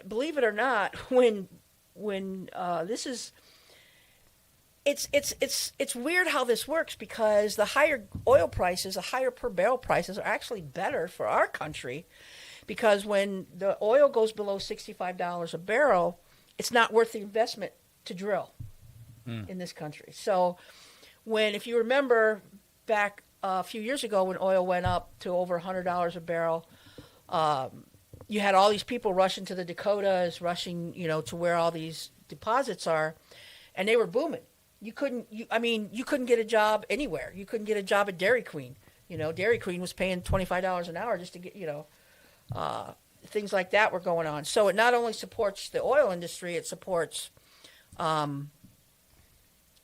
believe it or not, when this is. It's weird how this works because the higher oil prices, the higher per barrel prices are actually better for our country because when the oil goes below $65 a barrel, it's not worth the investment to drill in this country. So if you remember back a few years ago when oil went up to over $100 a barrel, you had all these people rushing to the Dakotas, rushing, to where all these deposits are, and they were booming. You couldn't get a job anywhere. You couldn't get a job at Dairy Queen. Dairy Queen was paying $25 an hour just to get, things like that were going on. So it not only supports the oil industry, it supports the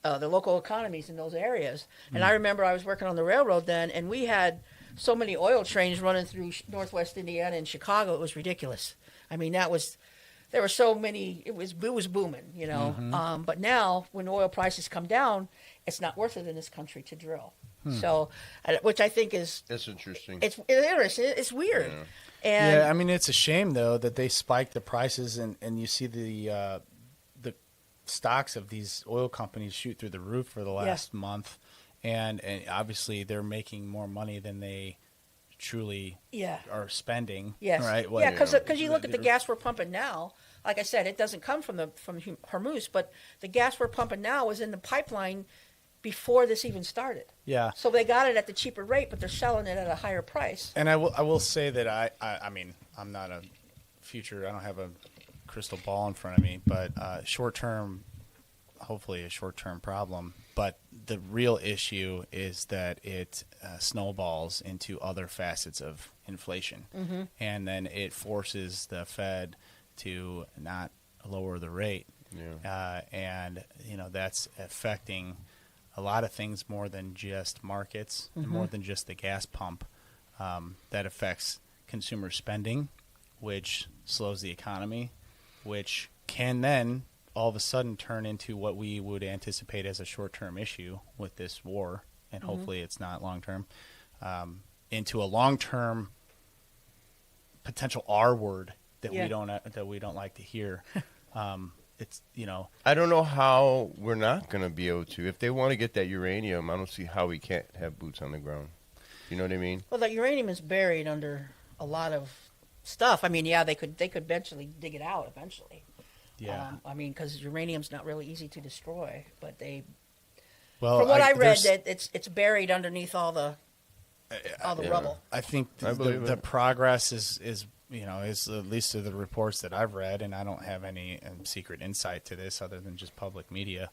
local economies in those areas. And I remember I was working on the railroad then, and we had so many oil trains running through Northwest Indiana and Chicago. It was ridiculous. I mean, there were so many. It was booming, But now, when oil prices come down, it's not worth it in this country to drill. So, which I think is It's interesting. it's interesting. It's weird. And Yeah, I mean, it's a shame though that they spiked the prices, and you see the stocks of these oil companies shoot through the roof for the last month, and obviously they're making more money than they truly are spending. Yes. Right. Yeah, because you look at the gas we're pumping now. Like I said, it doesn't come from Hormuz, but the gas we're pumping now was in the pipeline before this even started. Yeah. So they got it at the cheaper rate, but they're selling it at a higher price. And I will say that I mean, I'm not a future. I don't have a crystal ball in front of me, but short term, hopefully a short term problem. But the real issue is that it snowballs into other facets of inflation, and then it forces the Fed to not lower the rate, and that's affecting a lot of things more than just markets, and more than just the gas pump. That affects consumer spending, which slows the economy, which can then all of a sudden turn into what we would anticipate as a short-term issue with this war, and hopefully it's not long-term, into a long-term potential R word that we don't like to hear. It's I don't know how we're not going to be able to. If they want to get that uranium, I don't see how we can't have boots on the ground. You know what I mean? Well, that uranium is buried under a lot of stuff. I mean, they could eventually dig it out eventually. Yeah. Because uranium's not really easy to destroy, but well, from what I read, that it's buried underneath all the rubble. I think I believe the it. progress is at least to the reports that I've read, and I don't have any secret insight to this other than just public media.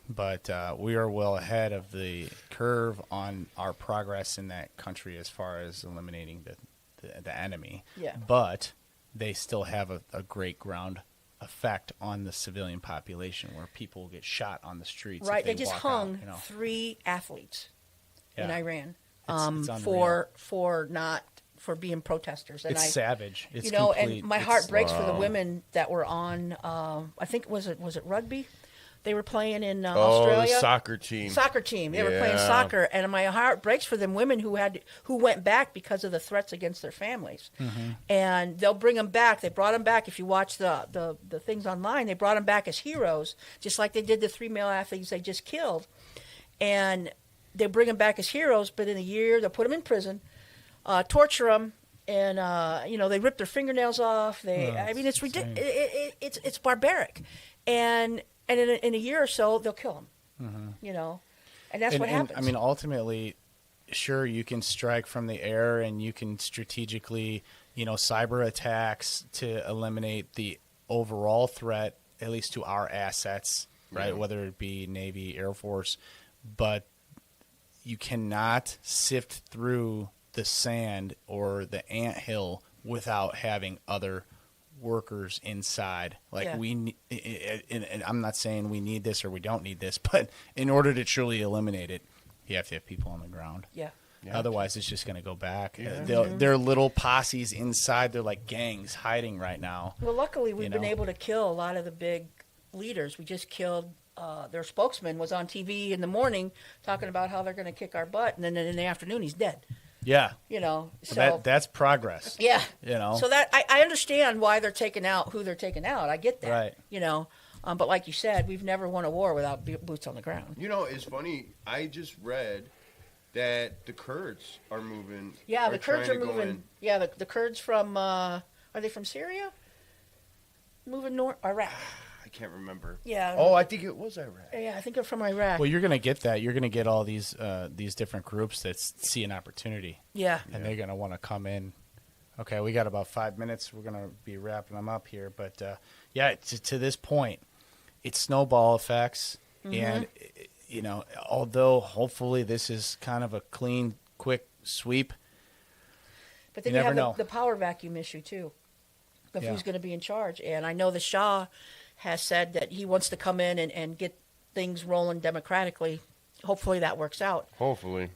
But we are well ahead of the curve on our progress in that country as far as eliminating the enemy. Yeah. But they still have a great ground effect on the civilian population where people get shot on the streets. Right. if They just walk hung out, 3 athletes in Yeah. Iran It's for being protesters. And It's savage. It's and complete. my heart breaks for the Wow. women that were on. I think was it rugby, They were playing in Oh, Australia. the soccer team. Soccer team. They were playing Yeah. soccer, and my heart breaks for them women who went back because of the threats against their families. And they'll bring them back. They brought them back. If you watch the things online, they brought them back as heroes, just like they did the 3 male athletes they just killed. And they bring them back as heroes, but in a year they'll put them in prison, torture them, and they rip their fingernails off. I mean, it's ridiculous. It's barbaric, and in a year or so they'll kill them. And that's what happens. I mean, ultimately, sure, you can strike from the air and you can strategically, cyber attacks to eliminate the overall threat, at least to our assets, right? Whether it be Navy, Air Force, but you cannot sift through the sand or the anthill without having other workers inside. And I'm not saying we need this or we don't need this, but in order to truly eliminate it, you have to have people on the ground. Yeah. Otherwise, it's just going to go back. They're little posses inside. They're like gangs hiding right now. Well, luckily, we've been able to kill a lot of the big leaders. We just killed their spokesman was on TV in the morning talking about how they're going to kick our butt, and then in the afternoon he's dead. Yeah. So that's progress. Yeah. So that I understand why they're taking out who they're taking out. I get that. Right. But like you said, we've never won a war without boots on the ground. It's funny. I just read that the Kurds are moving. Yeah, the Kurds are trying to go moving. in. Yeah, the Kurds from are they from Syria? Moving north, Iraq. I can't remember. Yeah. Oh, I think it was Iraq. Yeah, I think they're from Iraq. Well, you're going to get that. You're going to get all these different groups that see an opportunity. Yeah. And they're going to want to come in. Okay, we got about 5 minutes. We're going to be wrapping them up here. But, to this point, it's snowball effects. And, although hopefully this is kind of a clean, quick sweep, but then you you never have know. the power vacuum issue, too, of who's going to be in charge. And I know the Shah has said that he wants to come in and get things rolling democratically. Hopefully that works out. Hopefully.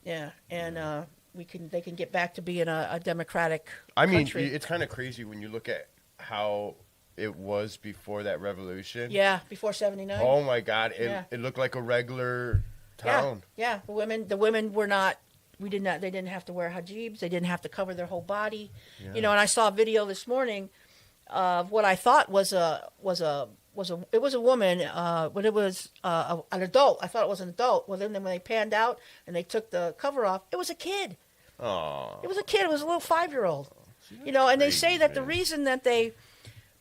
Yeah, and they can get back to being a democratic I mean, country. it's kind of crazy when you look at how it was before that revolution. Yeah, before 79. Oh my God, Yeah. it looked like a regular town. Yeah. The women were not. They didn't have to wear hijabs. They didn't have to cover their whole body. Yeah. And I saw a video this morning of what I thought was a woman, but it was an adult. I thought it was an adult. Well, then when they panned out and they took the cover off, it was a kid. Oh. It was a kid. It was a little 5-year-old. And they say that the reason that they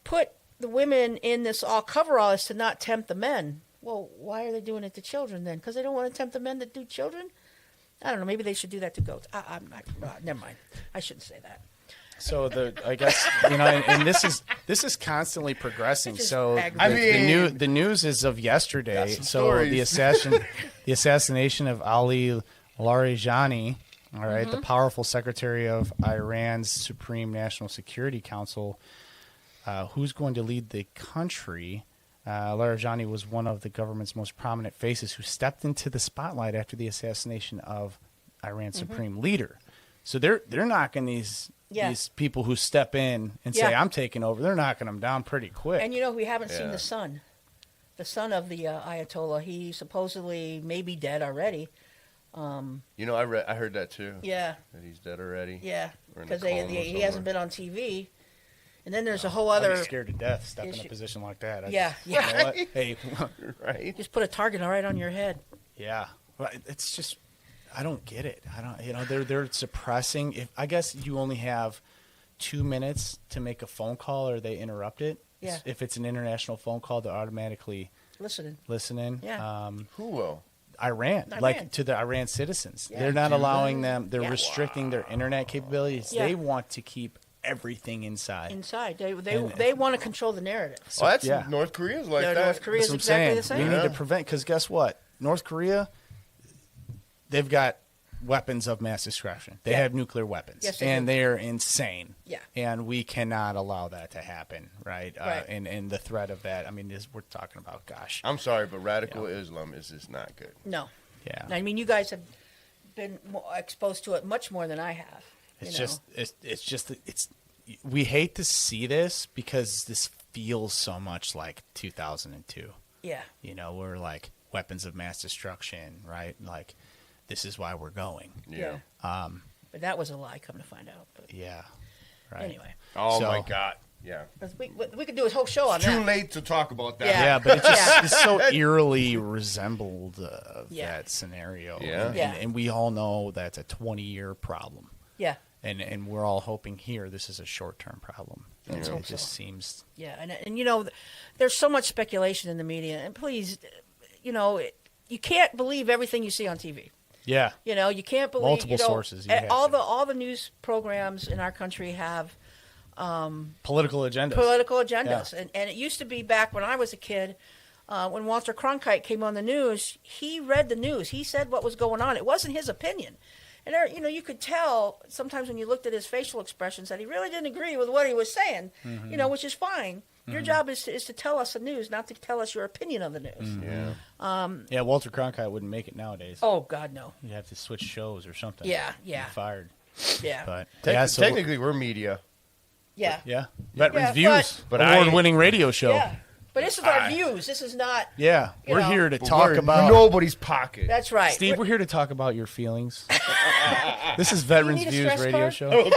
put the women in this all coverall is to not tempt the men. Well, why are they doing it to children then? Because they don't want to tempt the men that do children? I don't know. Maybe they should do that to goats. I'm not. Never mind. I shouldn't say that. So I guess and this is constantly progressing. It's just So aggravating. the news is of yesterday. some So stories. the assassination of Ali Larijani, all right, the powerful secretary of Iran's Supreme National Security Council, who's going to lead the country. Larijani was one of the government's most prominent faces who stepped into the spotlight after the assassination of Iran's supreme leader. So they're knocking these people who step in and say, I'm taking over. They're knocking them down pretty quick. And we haven't seen the son of the Ayatollah. He supposedly may be dead already. I heard that too. Yeah. That he's dead already. Yeah, Or in a because coma he hasn't been on TV. And then there's a whole I'd other. be scared to death step in a issue. position like that. Yeah. You know what? Hey, Right. Just put a target right on your head. yeah. Well, it's just, I don't get it. I don't, they're suppressing. I guess you only have 2 minutes to make a phone call or they interrupt it. Yeah. If it's an international phone call, they're automatically Listening. listening. Yeah. Who will? Iran, Iran. like to the Iran citizens. Yeah. They're not allowing them, they're Yeah. restricting their internet capabilities. Yeah. They want to keep everything inside. Inside, they And- they want to control the narrative. Oh, that's yeah. North Korea's like Yeah, that. North Korea That's is what I'm exactly the saying. same. We need to Yeah. prevent, because guess what? North Korea, they've got weapons of mass destruction. They Yeah. have nuclear weapons, Yes, they and do. they're insane. Yeah. And we cannot allow that to happen, right? Right. And the threat of that, I mean, we're talking about, gosh. I'm sorry, but radical Islam is just not good. No, Yeah. I mean you guys have been exposed to it much more than I have. It's just we hate to see this because this feels so much like 2002. Yeah. You know, we're like weapons of mass destruction, right? Like, this is why we're going. Yeah. But that was a lie, come to find out. But Yeah. Right. anyway, Oh So- my God. Yeah. 'cause we could do a whole show on Too that. late to talk about that. Yeah. Yeah, but it just Yeah. it's so eerily resembled Yeah. that scenario. Yeah. And, Yeah. and we all know that's a 20-year problem. Yeah. And we're all hoping here this is a short-term problem. Let's It hope just so. seems Yeah, and you know, there's so much speculation in the media, and please, you know, you can't believe everything you see on TV. yeah. You know, you can't believe Multiple you know, sources, you and have all to. all the news programs in our country have Political agendas. political agendas, and it used to be back when I was a kid. When Walter Cronkite came on the news, he read the news. He said what was going on. It wasn't his opinion. And there, you know, you could tell sometimes when you looked at his facial expressions that he really didn't agree with what he was saying. You know, which is fine. Your job is to tell us the news, not to tell us your opinion of the news. Yeah. Yeah, Walter Cronkite wouldn't make it nowadays. Oh God, no. You'd have to switch shows or something. Yeah, Be yeah. fired. Yeah, But Tec- yeah, so technically, we're media. yeah, yeah, Veterans Yeah, Views, but I- award-winning radio show. yeah. But this is our views. This is not. Yeah, You we're know, here to But talk we're in about nobody's pocket. That's right. Steve. We're here to talk about your feelings. This is Veterans need a Views stress radio card? show.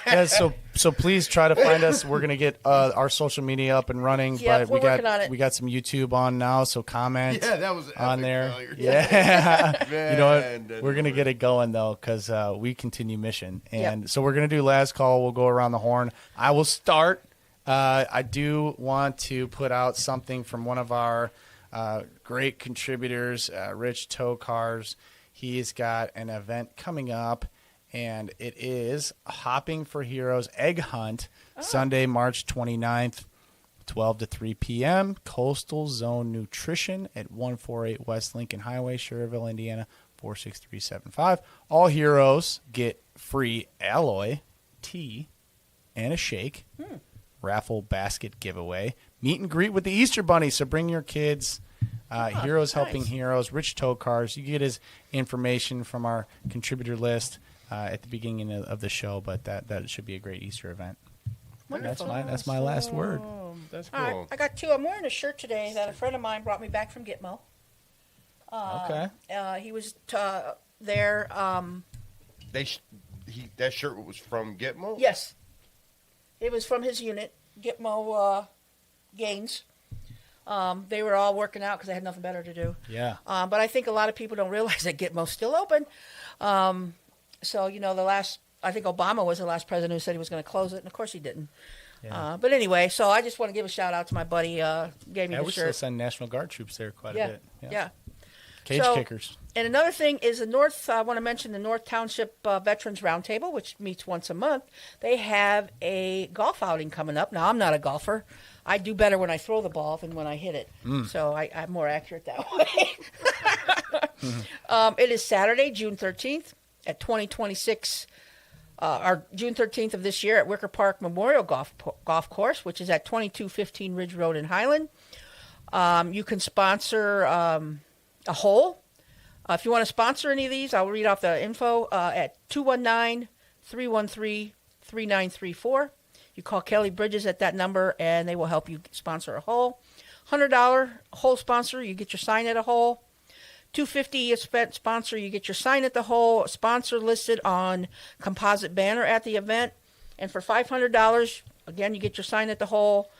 Yeah, so please try to find us. We're gonna get our social media up and running, Yep, but we're working on it. we got some YouTube on now, so comment Yeah, that was an on epic there. failure. Yeah, Man, you know that what? didn't We're gonna work. get it going though, because we continue mission, and Yep. so we're gonna do last call. We'll go around the horn. I will start. I do want to put out something from one of our great contributors, Rich Tokars. He's got an event coming up, and it is Hopping for Heroes Egg Hunt, Sunday, March 29th, 12 to 3 p.m., Coastal Zone Nutrition at 148 West Lincoln Highway, Schererville, Indiana, 46375. All heroes get free alloy, tea, and a shake. Raffle basket giveaway. Meet and greet with the Easter Bunny. So bring your kids. Heroes Helping nice. Heroes. Rich Tokars. You get his information from our contributor list at the beginning of the show. But that should be a great Easter event. Wonderful. That's my last word. That's All right, cool. I got two. I'm wearing a shirt today that a friend of mine brought me back from Gitmo. Okay. He was there. That shirt was from Gitmo? Yes, it was from his unit, Gitmo Gaines. They were all working out because they had nothing better to do. Yeah. But I think a lot of people don't realize that Gitmo's still open. So, you know, I think Obama was the last president who said he was going to close it, and of course he didn't. Yeah. But anyway, so I just want to give a shout out to my buddy. Gave me Yeah, the we still shirt. send National Guard troops there quite Yeah, a bit. yeah. Cage So- kickers. And another thing is the North. I want to mention the North Township Veterans Roundtable, which meets once a month. They have a golf outing coming up. Now I'm not a golfer. I do better when I throw the ball than when I hit it. So I'm more accurate that way. It is Saturday, June 13th at 2026. Or June 13th of this year at Wicker Park Memorial Golf Course, which is at 2215 Ridge Road in Highland. You can sponsor a hole. If you want to sponsor any of these, I'll read off the info at 219-313-3934. You call Kelly Bridges at that number, and they will help you sponsor a hole. $100 hole sponsor, you get your sign at a hole. $250 sponsor, you get your sign at the hole. Sponsor listed on composite banner at the event. And for $500, again, you get your sign at the hole.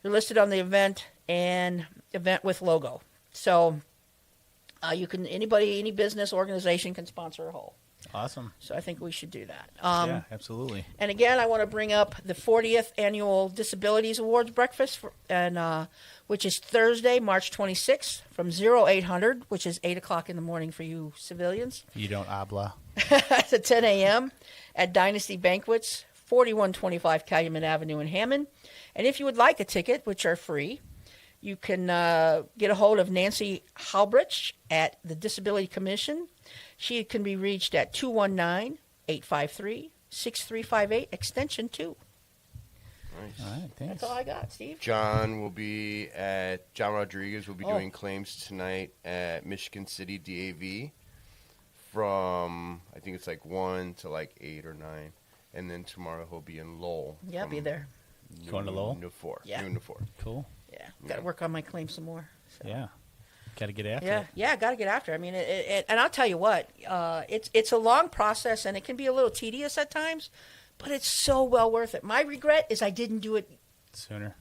You're listed on the event and event with logo. So you can any business organization can sponsor a hole. Awesome. So I think we should do that. Yeah, absolutely. And again, I want to bring up the 40th annual Disabilities Awards breakfast, which is Thursday, March 26th, from 0800, which is 8 o'clock in the morning for you civilians, You don't habla. to 10 a.m. at Dynasty Banquets, 4125 Calumet Avenue in Hammond. And if you would like a ticket, which are free, you can get a hold of Nancy Halbrich at the Disability Commission. She can be reached at 219-853-6358, extension 2. All right, thanks. That's all I got, Steve. John Rodriguez will be Oh. doing claims tonight at Michigan City DAV from, I think it's like 1 to like 8 or 9. And then tomorrow he'll be in Lowell. Yeah, I'll be from there. Going to Lowell? Noon to 4. Yeah. Noon to 4. Cool. Yeah, got to work on my claim some more. So. Yeah. Got to get after Yeah, it. yeah, got to get after it. I mean, and I'll tell you what, it's a long process and it can be a little tedious at times, but it's so well worth it. My regret is I didn't do it Sooner.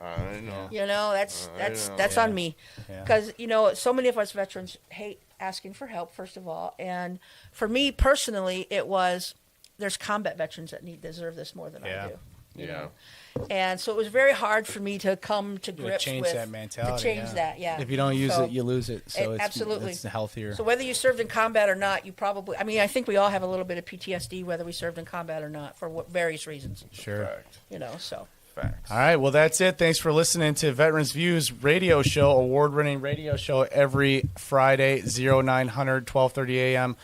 I know. You know, that's Yeah. on me, Yeah. because so many of us veterans hate asking for help. First of all, and for me personally, there's combat veterans that deserve this more than Yeah. I do. you Yeah. know? And so it was very hard for me to come to You gotta grips change with that mentality. to change that. Yeah. If you don't use So- it, you lose it. So it's absolutely. it's healthier. So whether you served in combat or not, you probably, I mean, I think we all have a little bit of PTSD whether we served in combat or not for various reasons. Sure. Fact. So. Facts. All right, well, that's it. Thanks for listening to Veterans Views radio show, award-winning radio show every Friday, 0900, 12:30 a.m.,